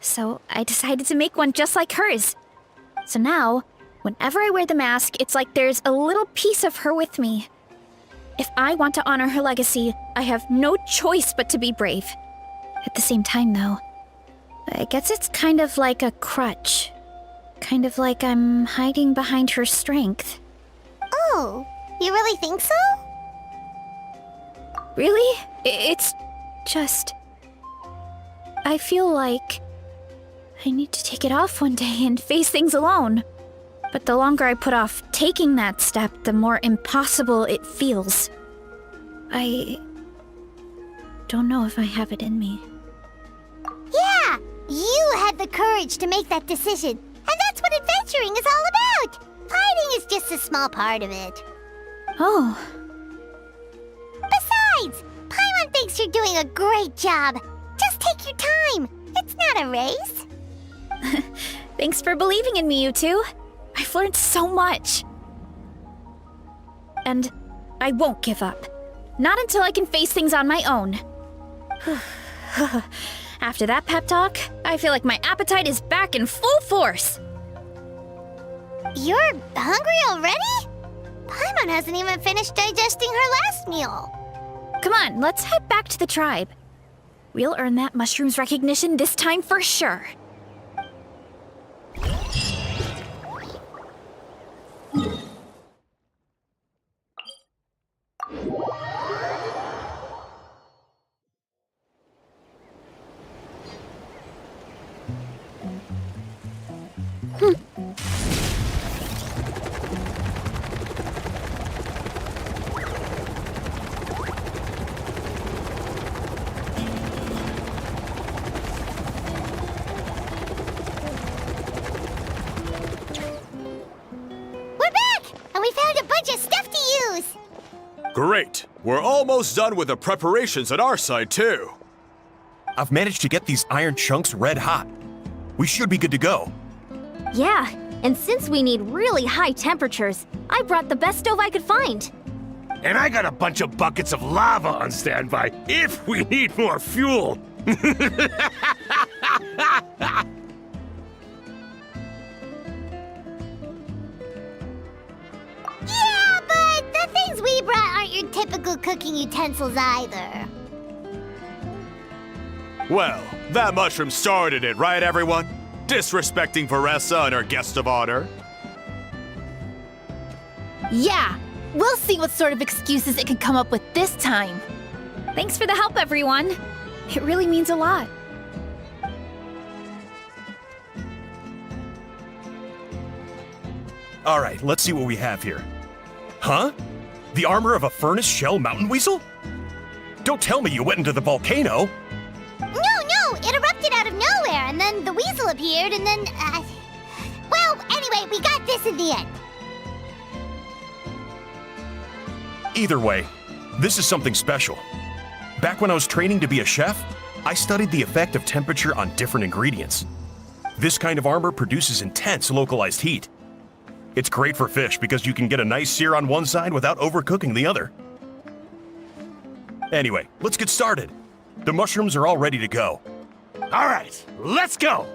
So, I decided to make one just like hers. So now, whenever I wear the mask, it's like there's a little piece of her with me. If I want to honor her legacy, I have no choice but to be brave. At the same time, though, I guess it's kind of like a crutch. Kind of like I'm hiding behind her strength. Oh, you really think so? Really? It's just... I feel like I need to take it off one day and face things alone. But the longer I put off taking that step, the more impossible it feels. I don't know if I have it in me. Yeah, you had the courage to make that decision. And that's what adventuring is all about. Fighting is just a small part of it. Oh, Besides, Paimon thinks you're doing a great job. Just take your time. It's not a race. thanks for believing in me, you two. I've learned so much. And I won't give up. Not until I can face things on my own. After that pep talk, I feel like my appetite is back in full force. You're hungry already? Paimon hasn't even finished digesting her last meal. Come on, let's head back to the tribe. We'll earn that mushroom's recognition this time for sure. We're back! And we found a bunch of stuff to use! Great! We're almost done with the preparations on our side, too. I've managed to get these iron chunks red hot. We should be good to go. Yeah, and since we need really high temperatures, I brought the best stove I could find. And I got a bunch of buckets of lava on standby if we need more fuel. Yeah, but the things we brought aren't your typical cooking utensils either. Well, that mushroom started it, right, everyone? Disrespecting Varessa and her guest of honor. Yeah, we'll see what sort of excuses it can come up with this time. Thanks for the help, everyone. It really means a lot. All right, let's see what we have here. Huh? The armor of a furnace shell mountain weasel? Don't tell me you went into the volcano. No, it erupted out of nowhere, and then the weasel appeared, and then, well, anyway, we got this in the end. Either way, this is something special. Back when I was training to be a chef, I studied the effect of temperature on different ingredients. This kind of armor produces intense localized heat. It's great for fish because you can get a nice sear on one side without overcooking the other. Anyway, let's get started. The mushrooms are all ready to go. All right, let's go.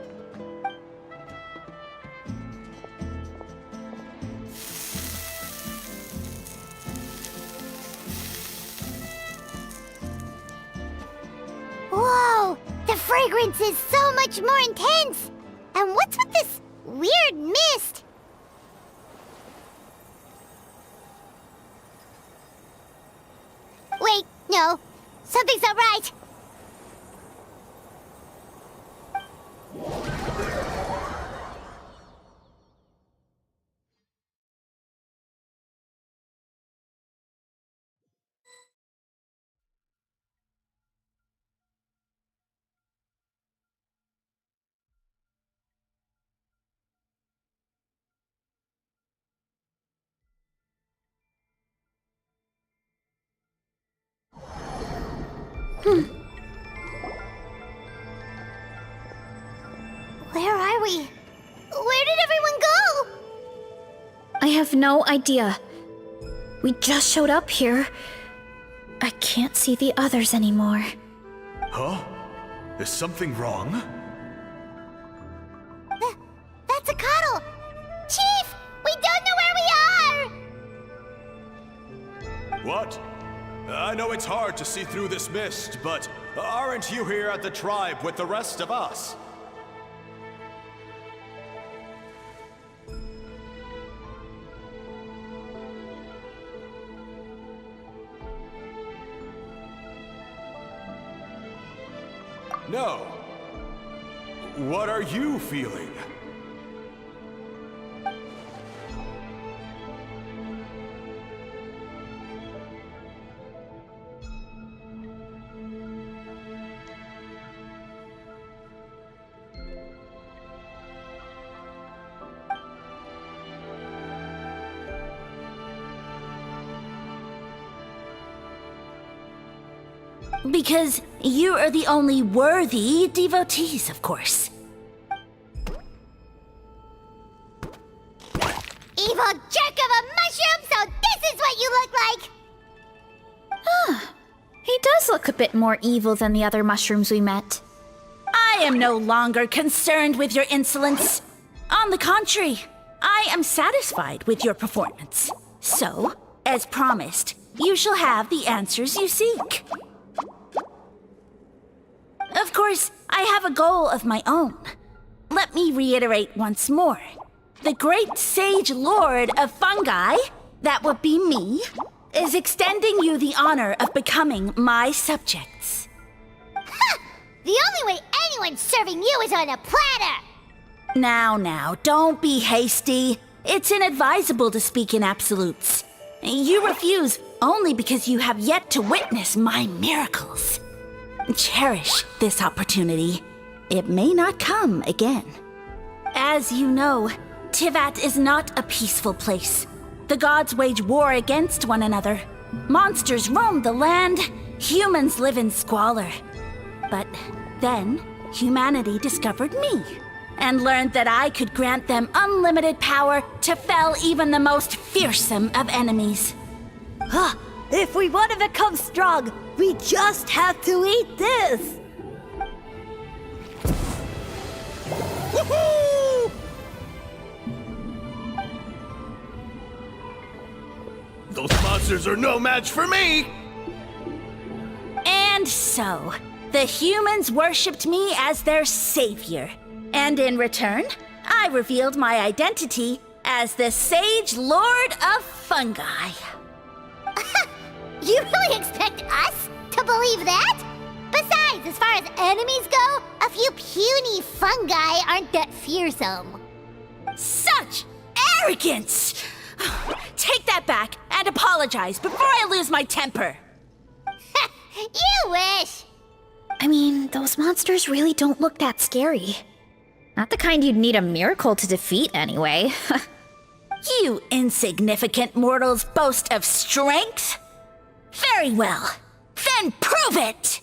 Whoa, the fragrance is so much more intense. And what's with this weird mist? Wait, no, something's not right. Where are we? Where did everyone go? I have no idea. We just showed up here. I can't see the others anymore. Huh? Is something wrong? That's a cuddle! Chief, we don't know where we are! What? I know it's hard to see through this mist, but aren't you here at the tribe with the rest of us? No. What are you feeling? Because you are the only worthy devotees, of course. Evil jerk of a mushroom, so this is what you look like! He does look a bit more evil than the other mushrooms we met. I am no longer concerned with your insolence. On the contrary, I am satisfied with your performance. So, as promised, you shall have the answers you seek. Of course, I have a goal of my own. Let me reiterate once more. The great sage lord of fungi, that would be me, is extending you the honor of becoming my subjects. Ha! The only way anyone's serving you is on a platter! Now, don't be hasty. It's inadvisable to speak in absolutes. You refuse only because you have yet to witness my miracles. Cherish this opportunity. It may not come again. As you know, Tivat is not a peaceful place. The gods wage war against one another. Monsters roam the land. Humans live in squalor. But then, humanity discovered me and learned that I could grant them unlimited power to fell even the most fearsome of enemies. If we want to become strong, we just have to eat this! Woohoo! Those monsters are no match for me! And so, the humans worshipped me as their savior. And in return, I revealed my identity as the Sage Lord of Fungi. You really expect us to believe that? Besides, as far as enemies go, a few puny fungi aren't that fearsome. Such arrogance! Take that back and apologize before I lose my temper. You wish! I mean, those monsters really don't look that scary. Not the kind you'd need a miracle to defeat, anyway. You insignificant mortals boast of strength? Very well. Then prove it!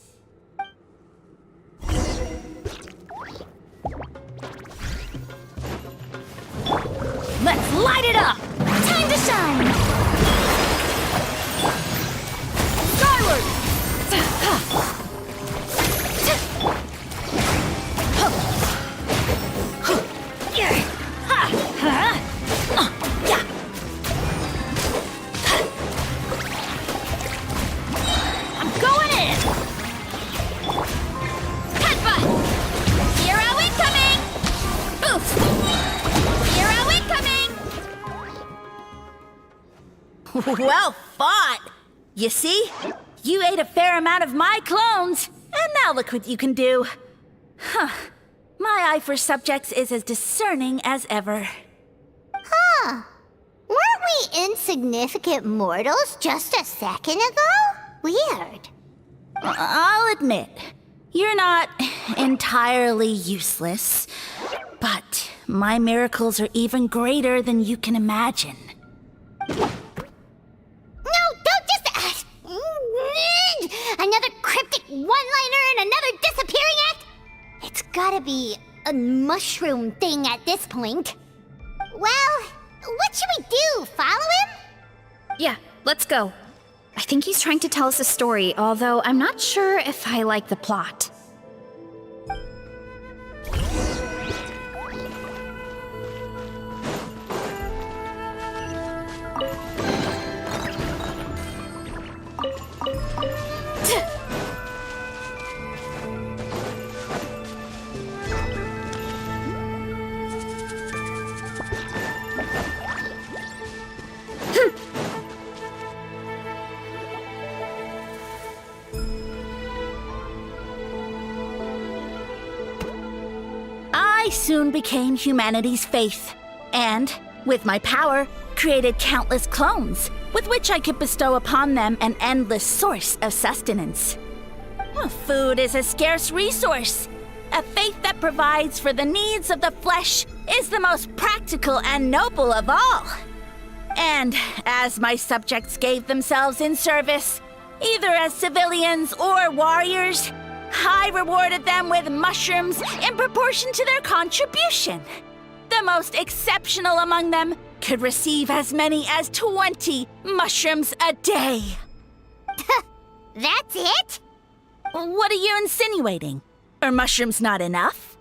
Let's light it up! Time to shine! Skyward! I'm going in! Headbutt! Hero incoming! Oof! Hero incoming! Well fought! You see? You ate a fair amount of my clones, and now look what you can do. Huh. My eye for subjects is as discerning as ever. Huh. Weren't we insignificant mortals just a second ago? Weird. I'll admit, you're not entirely useless, but my miracles are even greater than you can imagine. No, don't just... another cryptic one-liner and another disappearing act? It's gotta be a mushroom thing at this point. Well, what should we do? Follow him? Yeah, let's go. I think he's trying to tell us a story, although I'm not sure if I like the plot. I soon became humanity's faith, and, with my power, created countless clones, with which I could bestow upon them an endless source of sustenance. Food is a scarce resource. A faith that provides for the needs of the flesh is the most practical and noble of all. And as my subjects gave themselves in service, either as civilians or warriors, I rewarded them with mushrooms in proportion to their contribution. The most exceptional among them could receive as many as 20 mushrooms a day. That's it? What are you insinuating? Are mushrooms not enough?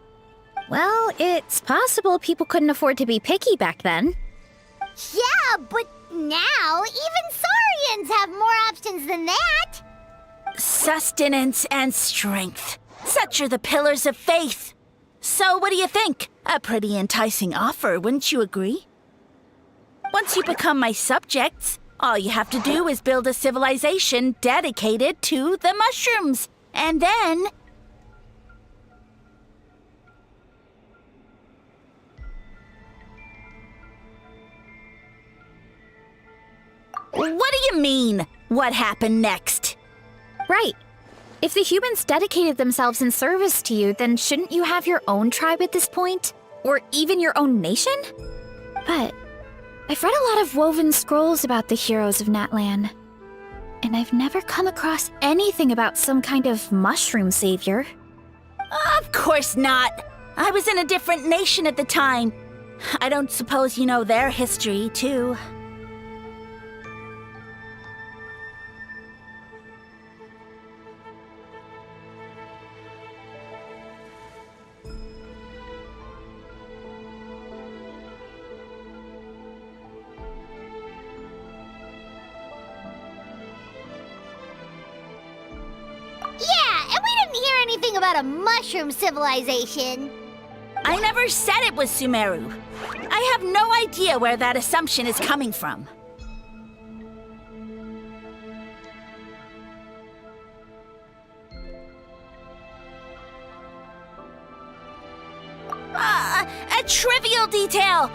Well, it's possible people couldn't afford to be picky back then. Yeah, but now even Saurians have more options than that. Sustenance and strength. Such are the pillars of faith. So what do you think? A pretty enticing offer, wouldn't you agree? Once you become my subjects, all you have to do is build a civilization dedicated to the mushrooms. And then... What do you mean, what happened next? Right. If the humans dedicated themselves in service to you, then shouldn't you have your own tribe at this point? Or even your own nation? But I've read a lot of woven scrolls about the heroes of Natlan, and I've never come across anything about some kind of mushroom savior. Of course not. I was in a different nation at the time. I don't suppose you know their history, too. Anything about a mushroom civilization. I never said it was Sumeru. I have no idea where that assumption is coming from. A trivial detail.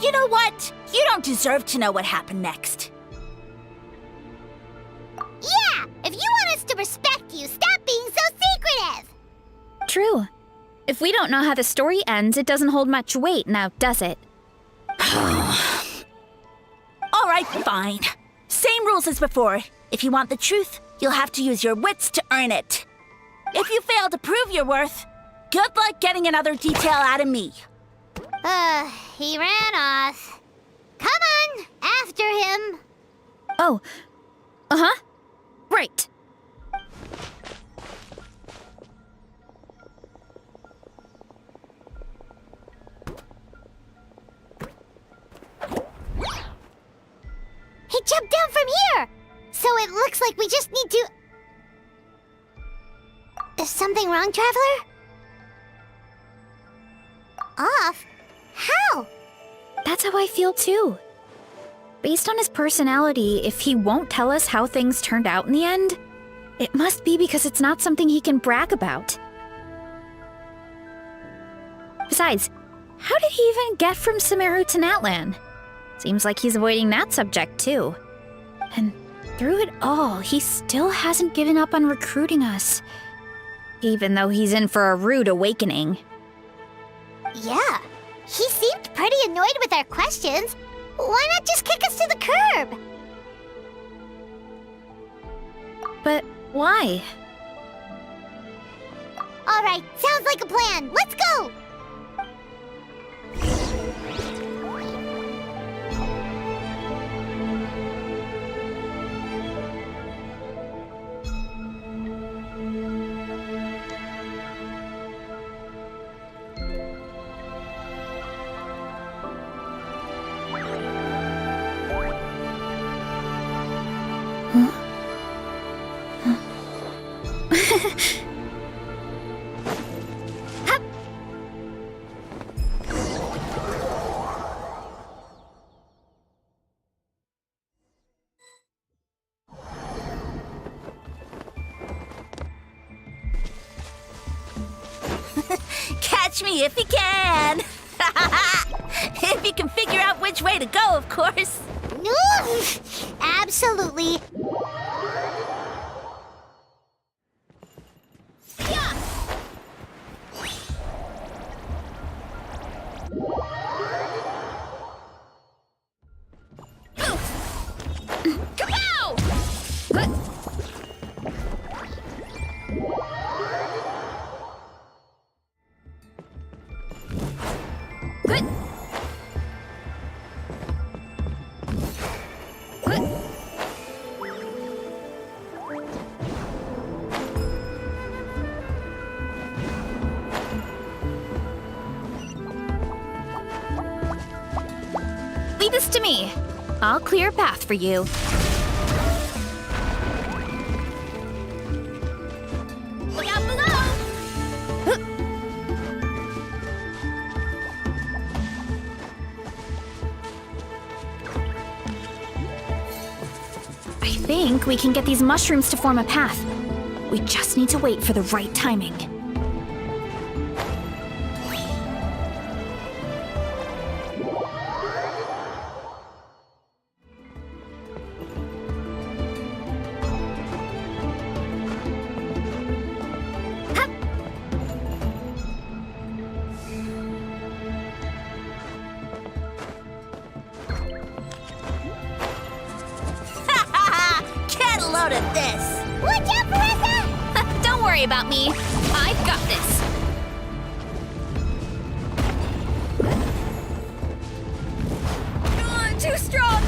You know what? You don't deserve to know what happened next. Yeah, if you want us to respect you, stop being so secretive! True. If we don't know how the story ends, it doesn't hold much weight now, does it? All right, fine. Same rules as before. If you want the truth, you'll have to use your wits to earn it. If you fail to prove your worth, good luck getting another detail out of me. He ran off. Come on, after him. Oh, uh-huh. Right. He jumped down from here! So it looks like we just need to... Is something wrong, Traveler? Off? How? That's how I feel too. Based on his personality, if he won't tell us how things turned out in the end, it must be because it's not something he can brag about. Besides, how did he even get from Sumeru to Natlan? Seems like he's avoiding that subject too. And through it all, he still hasn't given up on recruiting us. Even though he's in for a rude awakening. Yeah, he seemed pretty annoyed with our questions. Why not just kick us to the curb? But why? All right, sounds like a plan. Let's go! me if you can. If you can figure out which way to go, of course. Absolutely. Leave this to me. I'll clear a path for you. Look out below! I think we can get these mushrooms to form a path. We just need to wait for the right timing. Get a load of this! Watch out, Marissa! Don't worry about me. I've got this. Too strong.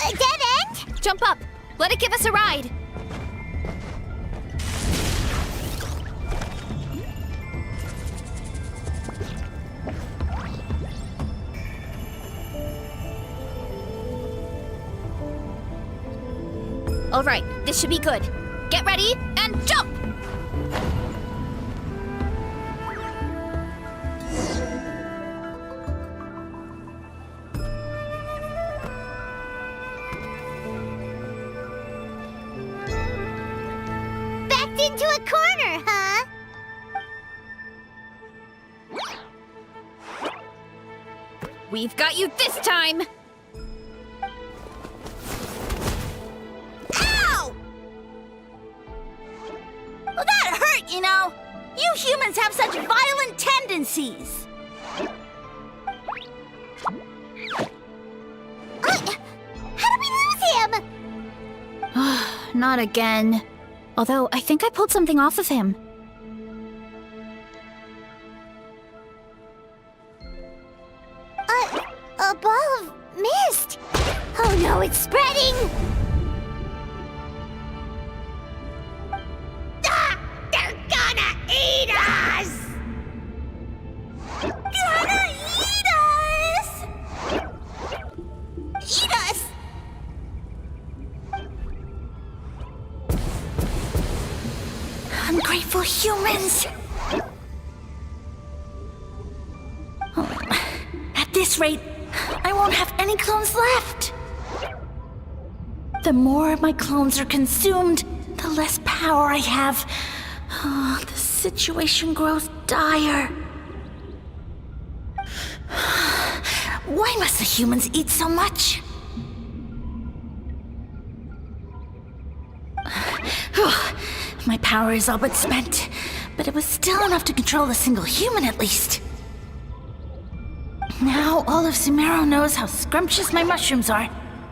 A dead end? Jump up. Let it give us a ride. All right, this should be good. Get ready and jump! Backed into a corner, huh? We've got you this time! Ow! Well, that hurt, you know. You humans have such violent tendencies. How did we lose him? Not again. Although, I think I pulled something off of him. A ball of mist. Oh no, it's spreading. Ah, they're gonna eat us. Gonna eat us! Eat us! Ungrateful humans! At this rate, I won't have any clones left. The more my clones are consumed, the less power I have. Oh, the situation grows dire. Why must the humans eat so much? My power is all but spent, but it was still enough to control a single human at least. Now all of Sumeru knows how scrumptious my mushrooms are,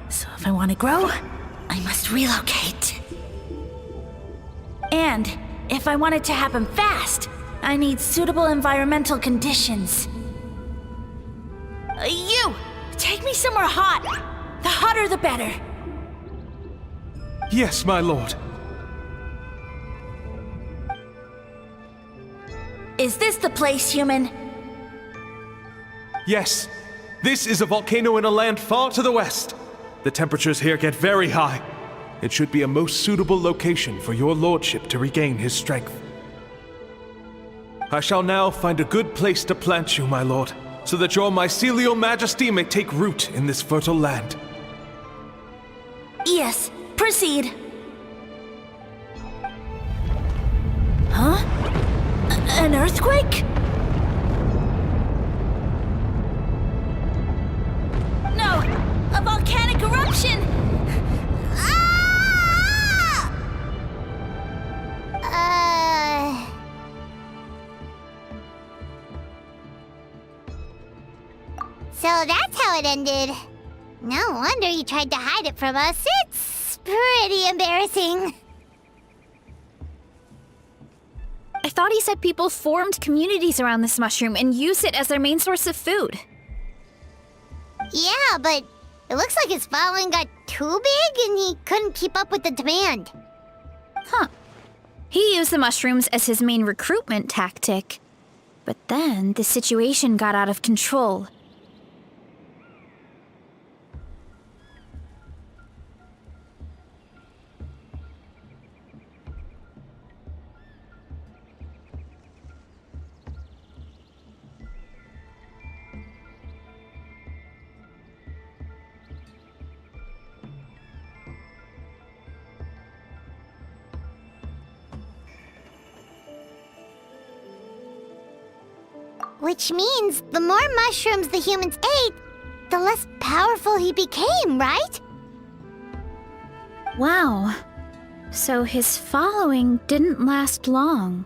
so if I want to grow, I must relocate. And if I want it to happen fast, I need suitable environmental conditions. You! Take me somewhere hot! The hotter the better! Yes, my lord. Is this the place, human? Yes. This is a volcano in a land far to the west. The temperatures here get very high. It should be a most suitable location for your lordship to regain his strength. I shall now find a good place to plant you, my lord, so that your mycelial majesty may take root in this fertile land. Yes, proceed. Huh? An earthquake? No! A volcanic eruption! Ah! So that's how it ended. No wonder you tried to hide it from us. It's pretty embarrassing. I thought he said people formed communities around this mushroom and used it as their main source of food. Yeah, but it looks like his following got too big and he couldn't keep up with the demand. Huh. He used the mushrooms as his main recruitment tactic. But then the situation got out of control. Which means the more mushrooms the humans ate, the less powerful he became, right? Wow. So his following didn't last long.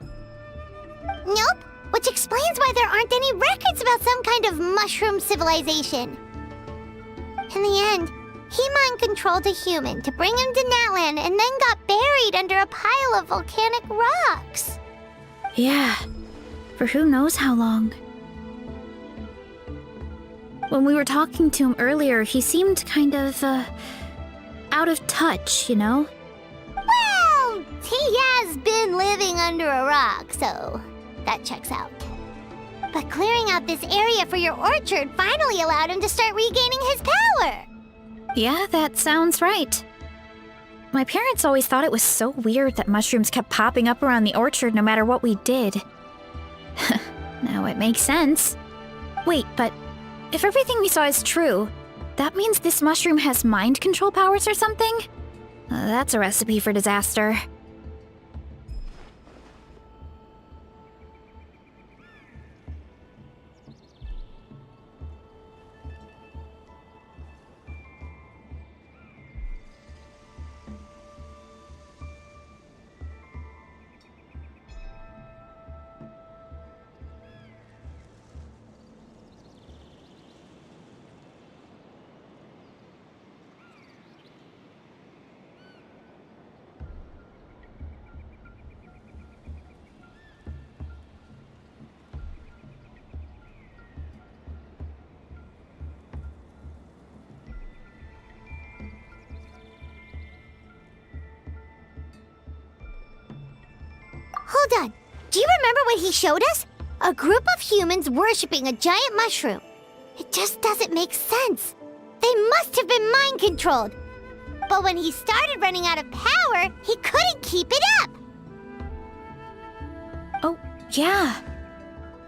Nope, which explains why there aren't any records about some kind of mushroom civilization. In the end, he mind-controlled a human to bring him to Natlan and then got buried under a pile of volcanic rocks. Yeah, for who knows how long. When we were talking to him earlier, he seemed kind of, out of touch, you know? Well, he has been living under a rock, so that checks out. But clearing out this area for your orchard finally allowed him to start regaining his power. Yeah, that sounds right. My parents always thought it was so weird that mushrooms kept popping up around the orchard no matter what we did. Now it makes sense. Wait, but if everything we saw is true, that means this mushroom has mind control powers or something? That's a recipe for disaster. Hold on. Do you remember what he showed us? A group of humans worshipping a giant mushroom. It just doesn't make sense. They must have been mind-controlled. But when he started running out of power, he couldn't keep it up. Oh, yeah.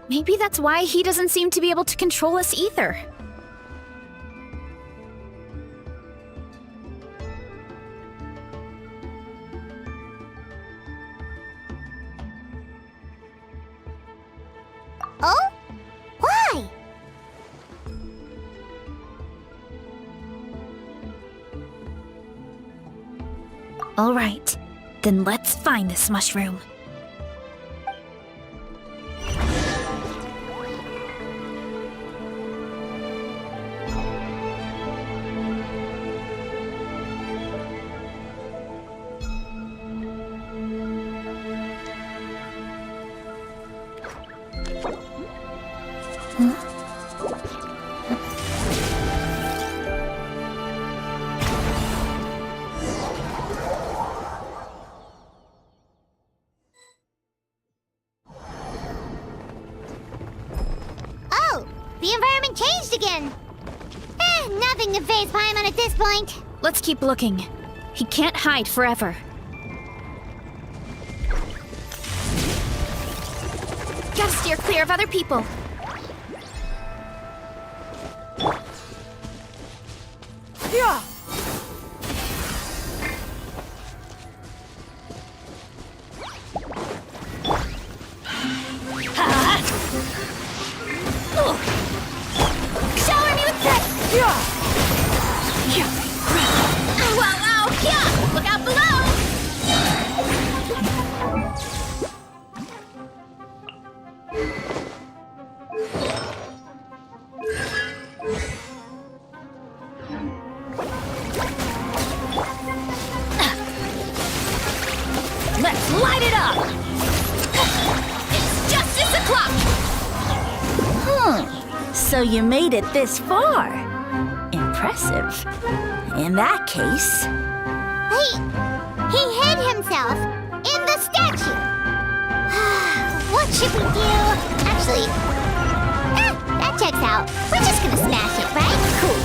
Maybe that's why he doesn't seem to be able to control us either. Oh? Why? All right, then let's find this mushroom. the environment changed again. Nothing to faze Paimon at this point. Let's keep looking. He can't hide forever. Gotta steer clear of other people. Yeah. Shower me with that! Wow, wow, yeah! Look out below! Let's light it up! It's justice o'clock! So you made it this far. Impressive. In that case... He hid himself in the statue. What should we do? Actually, that checks out. We're just gonna smash it, right? Cool.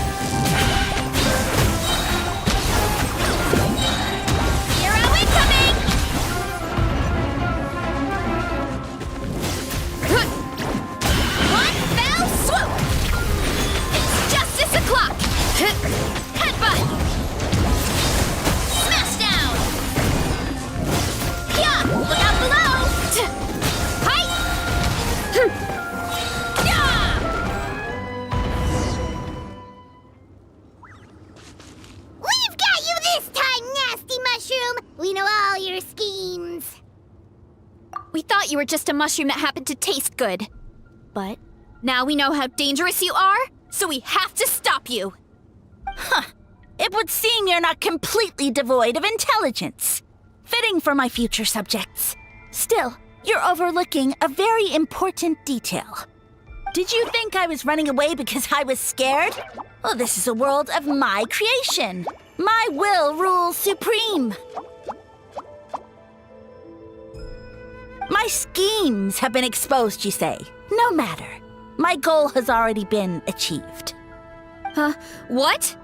Hero incoming! One fell swoop! It's justice o'clock! Headbutt! Smash down! Yeah! Look out below! Hi! Yeah! We've got you this time, nasty mushroom! We know all your schemes. We thought you were just a mushroom that happened to taste good. But now we know how dangerous you are, so we have to stop you. It would seem you're not completely devoid of intelligence. Fitting for my future subjects. Still, you're overlooking a very important detail. Did you think I was running away because I was scared? Well, this is a world of my creation. My will rules supreme. My schemes have been exposed, you say. No matter. My goal has already been achieved. What?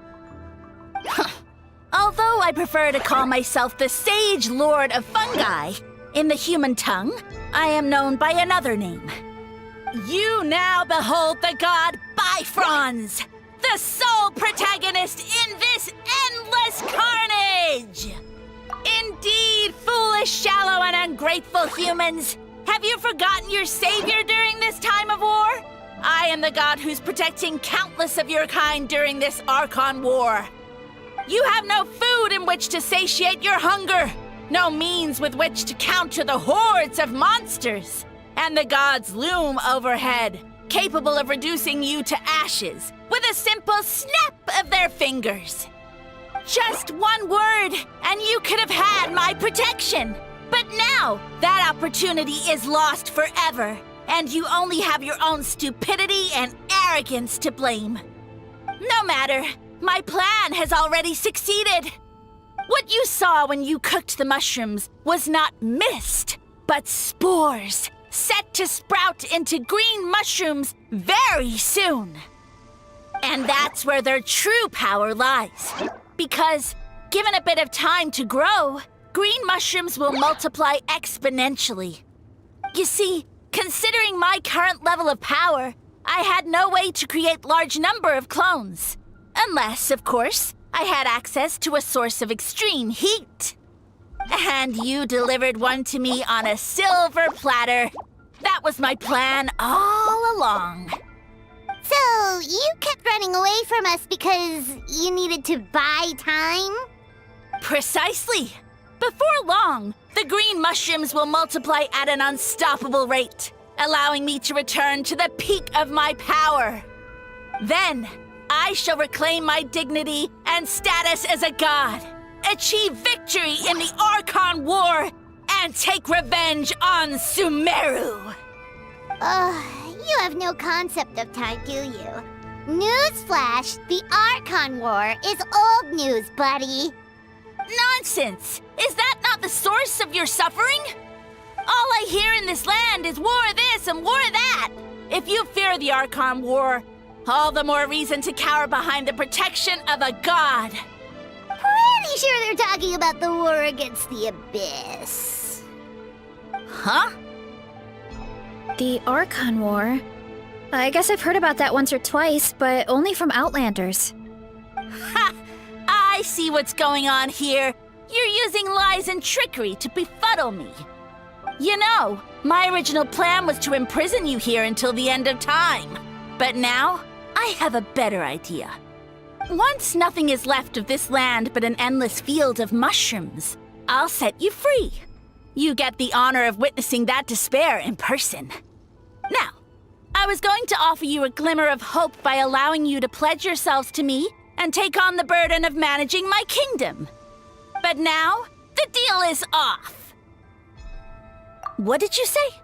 Although I prefer to call myself the Sage Lord of Fungi, in the human tongue, I am known by another name. You now behold the god Bifrons, the sole protagonist in this endless carnage! Indeed, foolish, shallow, and ungrateful humans! Have you forgotten your savior during this time of war? I am the god who's protecting countless of your kind during this Archon War. You have no food in which to satiate your hunger, no means with which to counter the hordes of monsters, and the gods loom overhead, capable of reducing you to ashes with a simple snap of their fingers. Just one word, and you could have had my protection. But now, that opportunity is lost forever, and you only have your own stupidity and arrogance to blame. No matter, my plan has already succeeded. What you saw when you cooked the mushrooms was not mist, but spores, set to sprout into green mushrooms very soon. And that's where their true power lies. Because, given a bit of time to grow, green mushrooms will multiply exponentially. You see, considering my current level of power, I had no way to create large number of clones. Unless, of course, I had access to a source of extreme heat. And you delivered one to me on a silver platter. That was my plan all along. So, you kept running away from us because you needed to buy time? Precisely. Before long, the green mushrooms will multiply at an unstoppable rate, allowing me to return to the peak of my power. Then, I shall reclaim my dignity and status as a god, achieve victory in the Archon War, and take revenge on Sumeru. You have no concept of time, do you? Newsflash, the Archon War is old news, buddy. Nonsense! Is that not the source of your suffering? All I hear in this land is war this and war that. If you fear the Archon War, all the more reason to cower behind the protection of a god. Pretty sure they're talking about the war against the Abyss. Huh? The Archon War? I guess I've heard about that once or twice, but only from Outlanders. Ha! I see what's going on here. You're using lies and trickery to befuddle me. You know, my original plan was to imprison you here until the end of time. But now, I have a better idea. Once nothing is left of this land but an endless field of mushrooms, I'll set you free. You get the honor of witnessing that despair in person. Now, I was going to offer you a glimmer of hope by allowing you to pledge yourselves to me and take on the burden of managing my kingdom. But now, the deal is off. What did you say?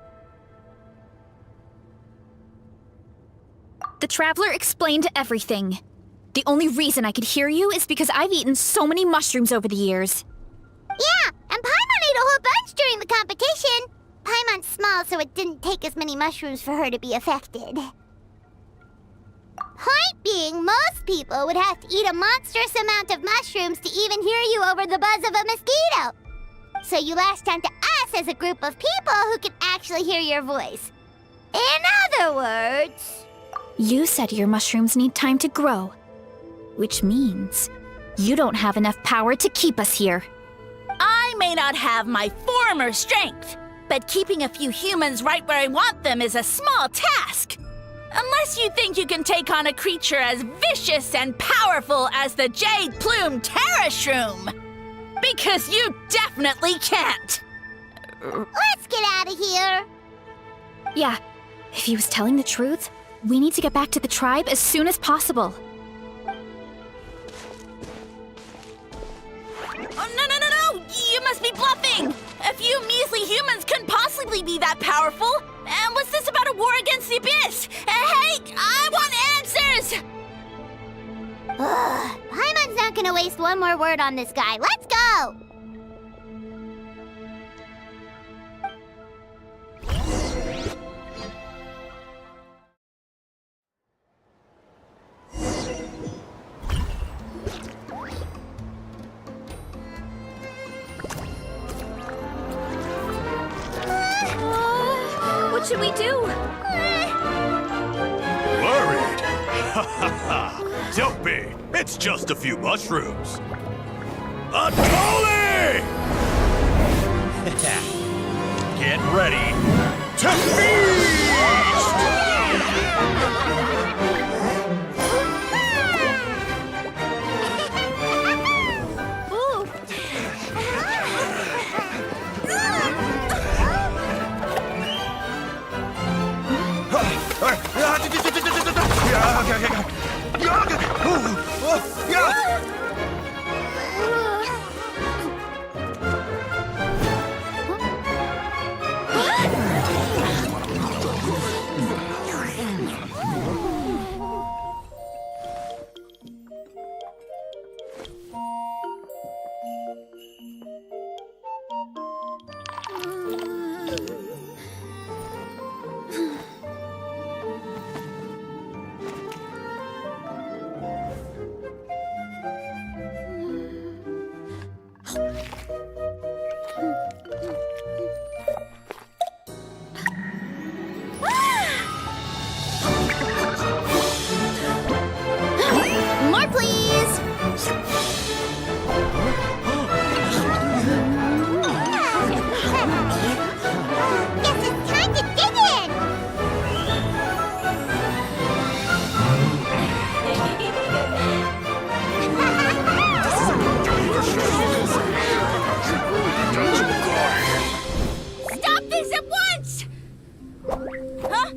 The Traveler explained everything. The only reason I could hear you is because I've eaten so many mushrooms over the years. Yeah, and Paimon ate a whole bunch during the competition. Paimon's small, so it didn't take as many mushrooms for her to be affected. Point being, most people would have to eat a monstrous amount of mushrooms to even hear you over the buzz of a mosquito. So you latched onto us as a group of people who can actually hear your voice. In other words... You said your mushrooms need time to grow, which means you don't have enough power to keep us here. I may not have my former strength, but keeping a few humans right where I want them is a small task. Unless you think you can take on a creature as vicious and powerful as the Jade-Plume Terrashroom. Because you definitely can't. Let's get out of here. Yeah, if he was telling the truth, we need to get back to the tribe as soon as possible. Oh, no! You must be bluffing! A few measly humans couldn't possibly be that powerful! And what's this about a war against the Abyss? Hey, I want answers! Paimon's not gonna waste one more word on this guy. Let's go! What should we do? Worried? Ha ha ha! Don't be! It's just a few mushrooms. Atoli! Get ready to feast! More, please! Guess it's time to dig in! Stop this at once! Huh?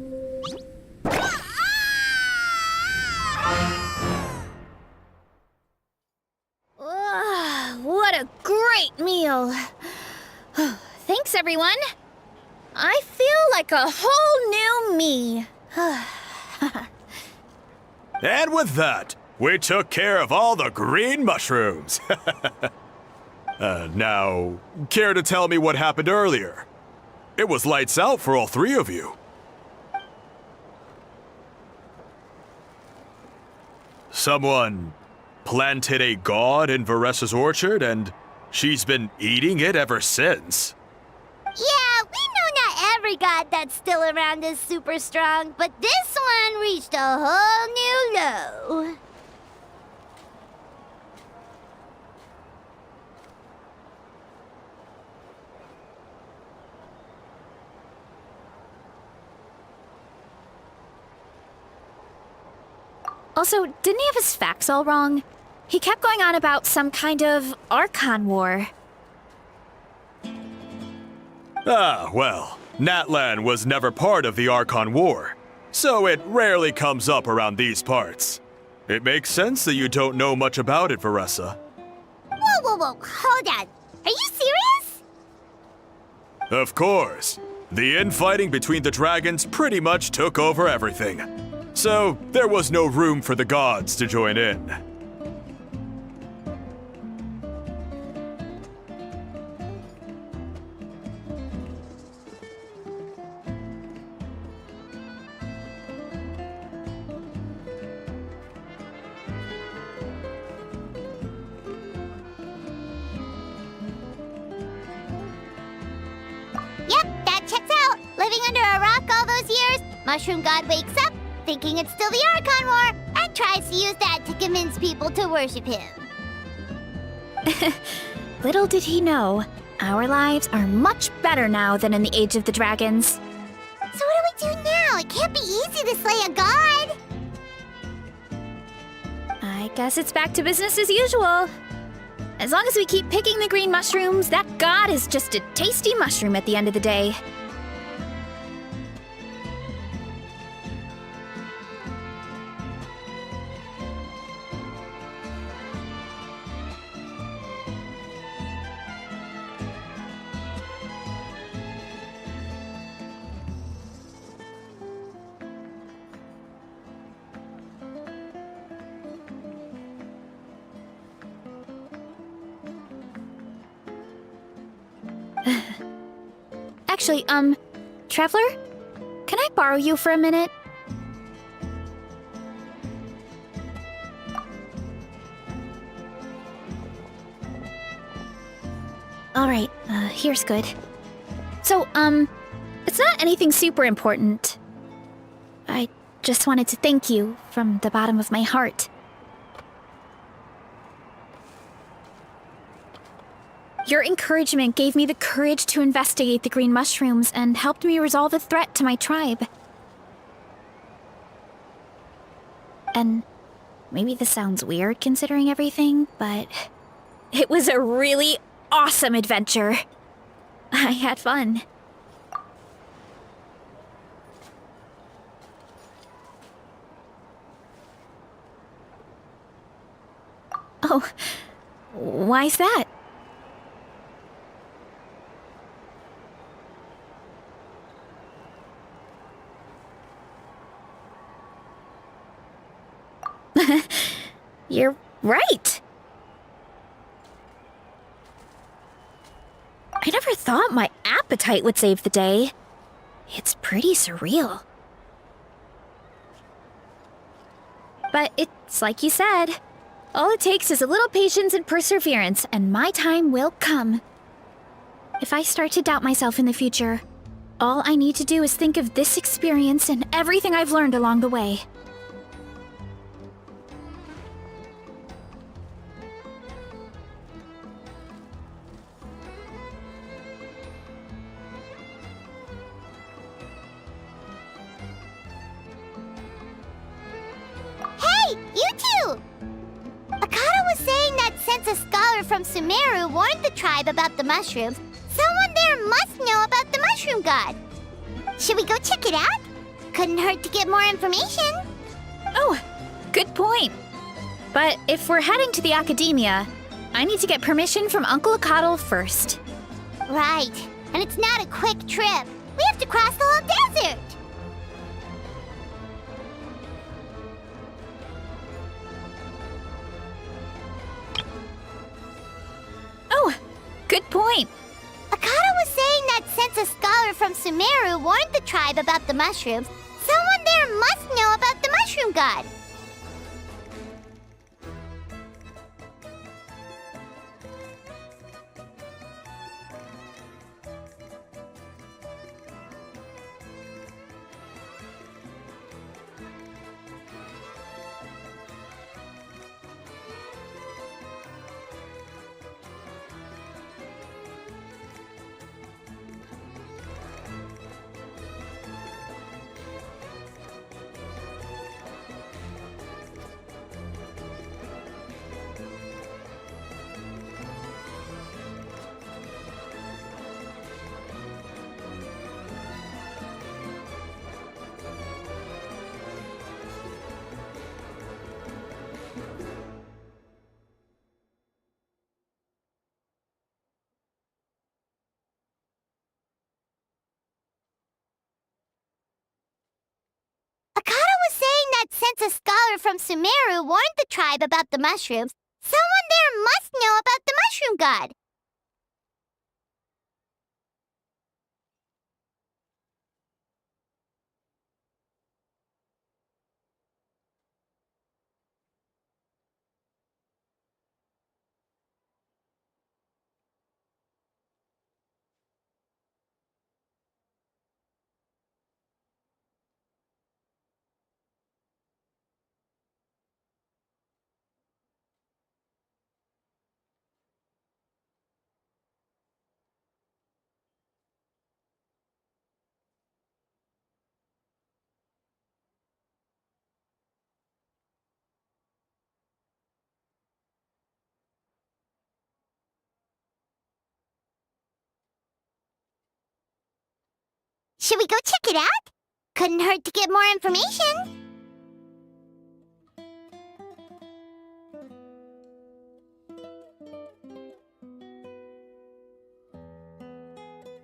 What a great meal! Thanks, everyone. I feel like a whole new me. And with that, we took care of all the green mushrooms. Now, care to tell me what happened earlier? It was lights out for all three of you. Someone planted a god in Varessa's orchard, and she's been eating it ever since. Yeah, we know not every god that's still around is super strong, but this one reached a whole new low. Also, didn't he have his facts all wrong? He kept going on about some kind of Archon War. Ah, well, Natlan was never part of the Archon War, so it rarely comes up around these parts. It makes sense that you don't know much about it, Varessa. Whoa, hold on. Are you serious? Of course. The infighting between the dragons pretty much took over everything. So, there was no room for the gods to join in. Yep, that checks out. Living under a rock all those years, Mushroom God wakes up, thinking it's still the Archon War, and tries to use that to convince people to worship him. Little did he know, our lives are much better now than in the Age of the Dragons. So what do we do now? It can't be easy to slay a god. I guess it's back to business as usual. As long as we keep picking the green mushrooms, that god is just a tasty mushroom at the end of the day. Actually, Traveler? Can I borrow you for a minute? Alright, here's good. So, it's not anything super important. I just wanted to thank you from the bottom of my heart. Your encouragement gave me the courage to investigate the green mushrooms and helped me resolve a threat to my tribe. And maybe this sounds weird considering everything, but it was a really awesome adventure. I had fun. Oh, why's that? You're right. I never thought my appetite would save the day. It's pretty surreal. But it's like you said. All it takes is a little patience and perseverance, and my time will come. If I start to doubt myself in the future, all I need to do is think of this experience and everything I've learned along the way. Since a scholar from Sumeru warned the tribe about the mushrooms, someone there must know about the mushroom god. Should we go check it out? Couldn't hurt to get more information. Oh, good point. But if we're heading to the academia, I need to get permission from Uncle Acatl first. Right, and it's not a quick trip. We have to cross the whole desert. Oh, good point. Acatl was saying that since a scholar from Sumeru warned the tribe about the mushrooms, someone there must know about the mushroom god. since a scholar from Sumeru warned the tribe about the mushrooms, someone there must know about the mushroom god. Should we go check it out? Couldn't hurt to get more information.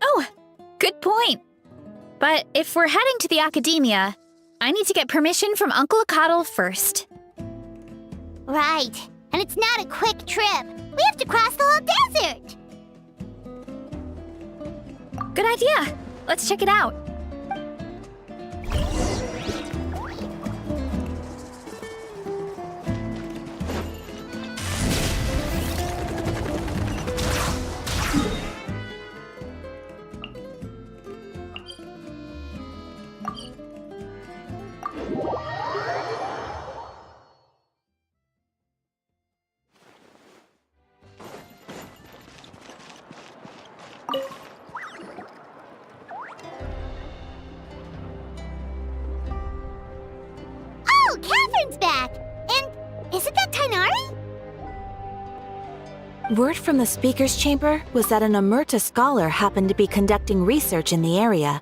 Oh, good point. But if we're heading to the academia, I need to get permission from Uncle Acatl first. Right. And it's not a quick trip. We have to cross the whole desert. Good idea. Let's check it out. Oh, Catherine's back! And isn't that Tainari? Word from the speaker's chamber was that an Omerta scholar happened to be conducting research in the area,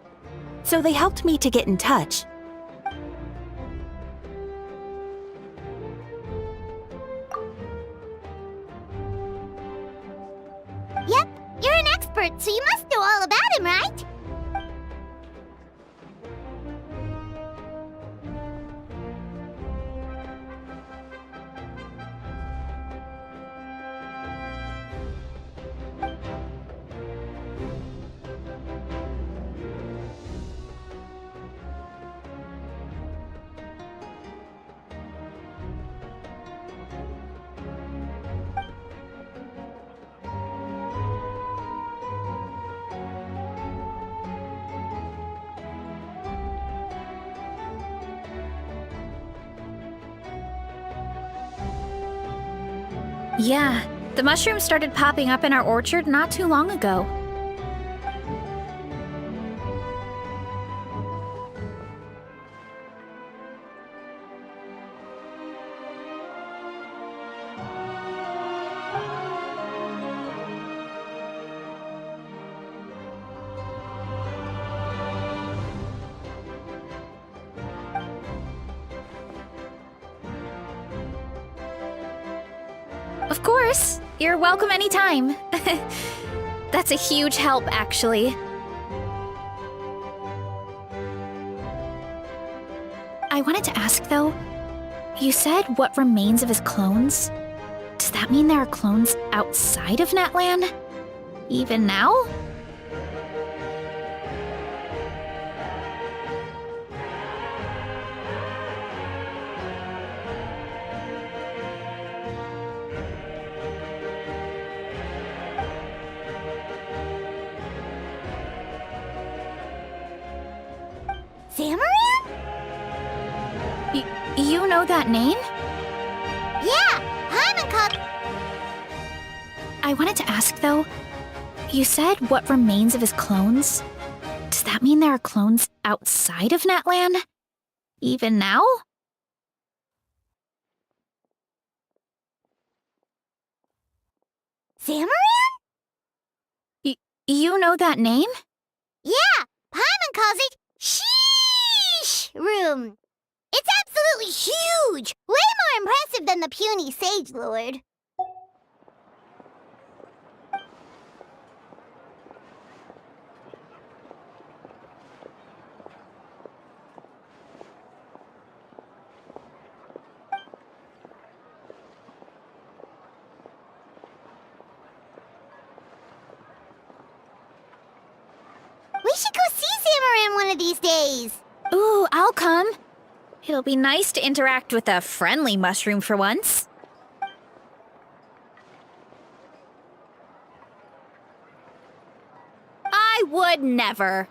so they helped me to get in touch. Yep, you're an expert, so you must know all about him, right? Yeah, the mushrooms started popping up in our orchard not too long ago. Of course, you're welcome anytime. That's a huge help, actually. I wanted to ask, though, you said what remains of his clones? Does that mean there are clones outside of Natlan? Even now? Zamaran? You know that name? Yeah, Hyman called... I wanted to ask, though, you said what remains of his clones? Does that mean there are clones outside of Natlan? Even now? Zamaran? You know that name? Yeah, Hyman calls it Sheesh Room. It's absolutely huge! Way more impressive than the puny Sage Lord. of these days. Ooh, I'll come. It'll be nice to interact with a friendly mushroom for once. I would never.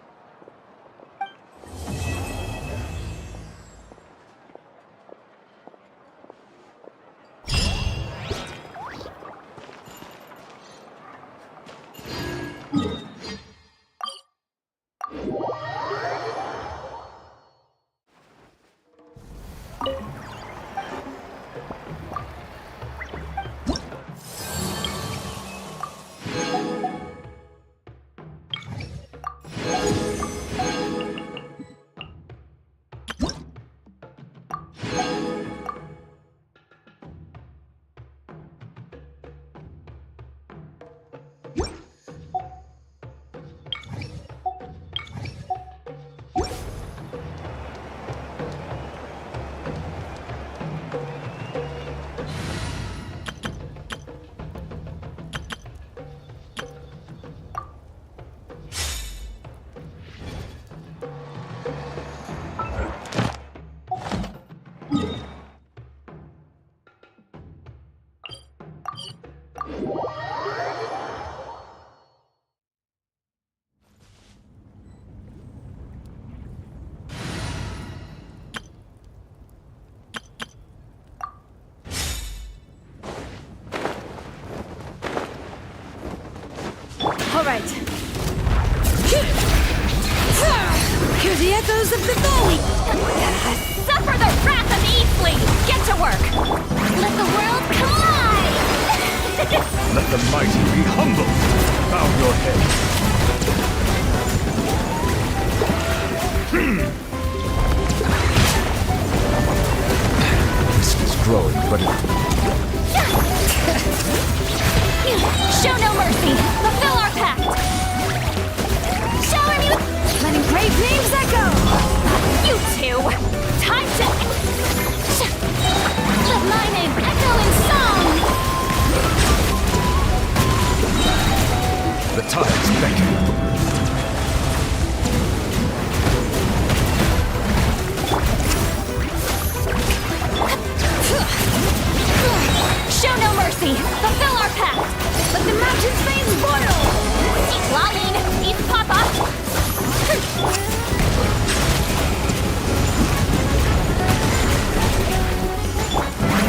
All right. Hear the echoes of the valley. Suffer the wrath of Eastling! Get to work! Let the world collide! Let the mighty be humble. Bow your head. Risk is growing, but Show no mercy! Fulfill our pact! Shower me with... Letting great names echo. You two! Time to... Let my name echo in song! the tides beckon. Show no mercy! Fulfill our pact! Let the mountain's veins boil! Eat Lalin! Eat Papa!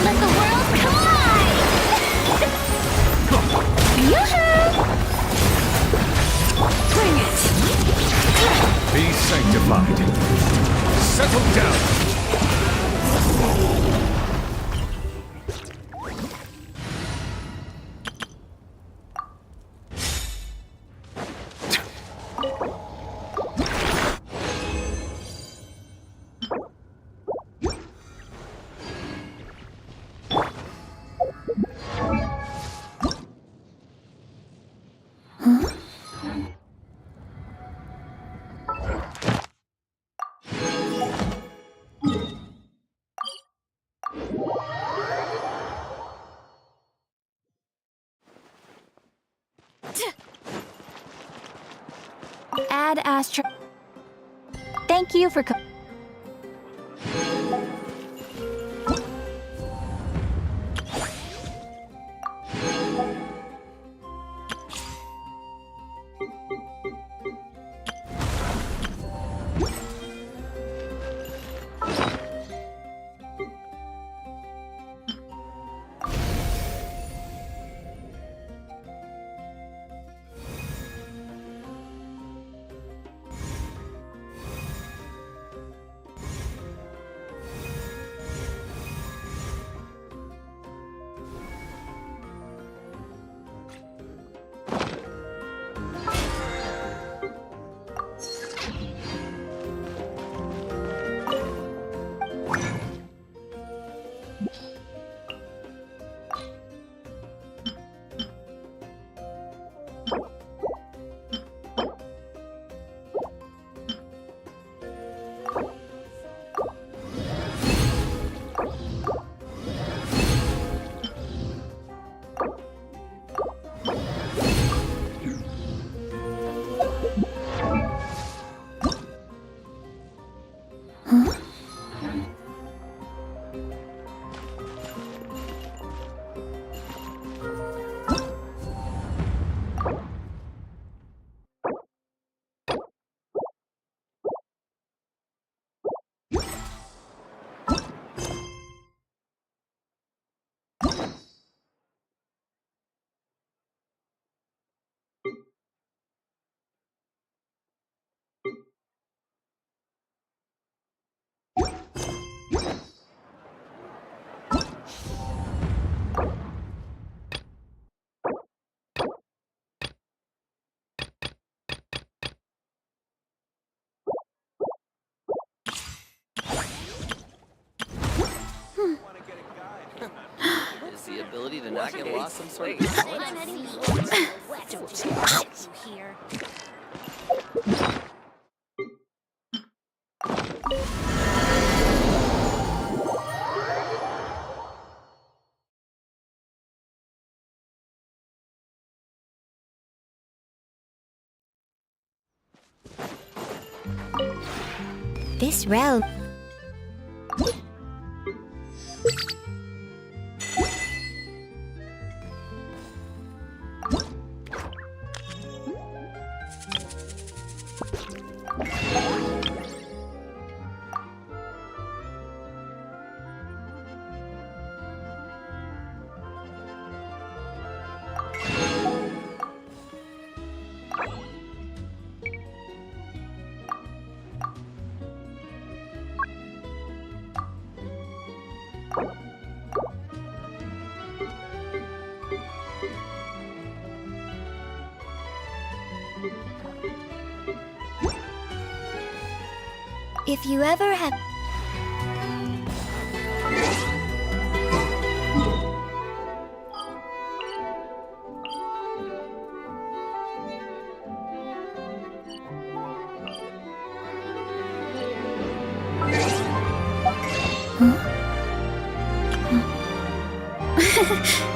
Let the world collide! Yoo-hoo! Bring it! Be sanctified. Settle down. Ad Astra. Thank you for ability to not get lost some sort of Here. This realm. If you ever have... Huh?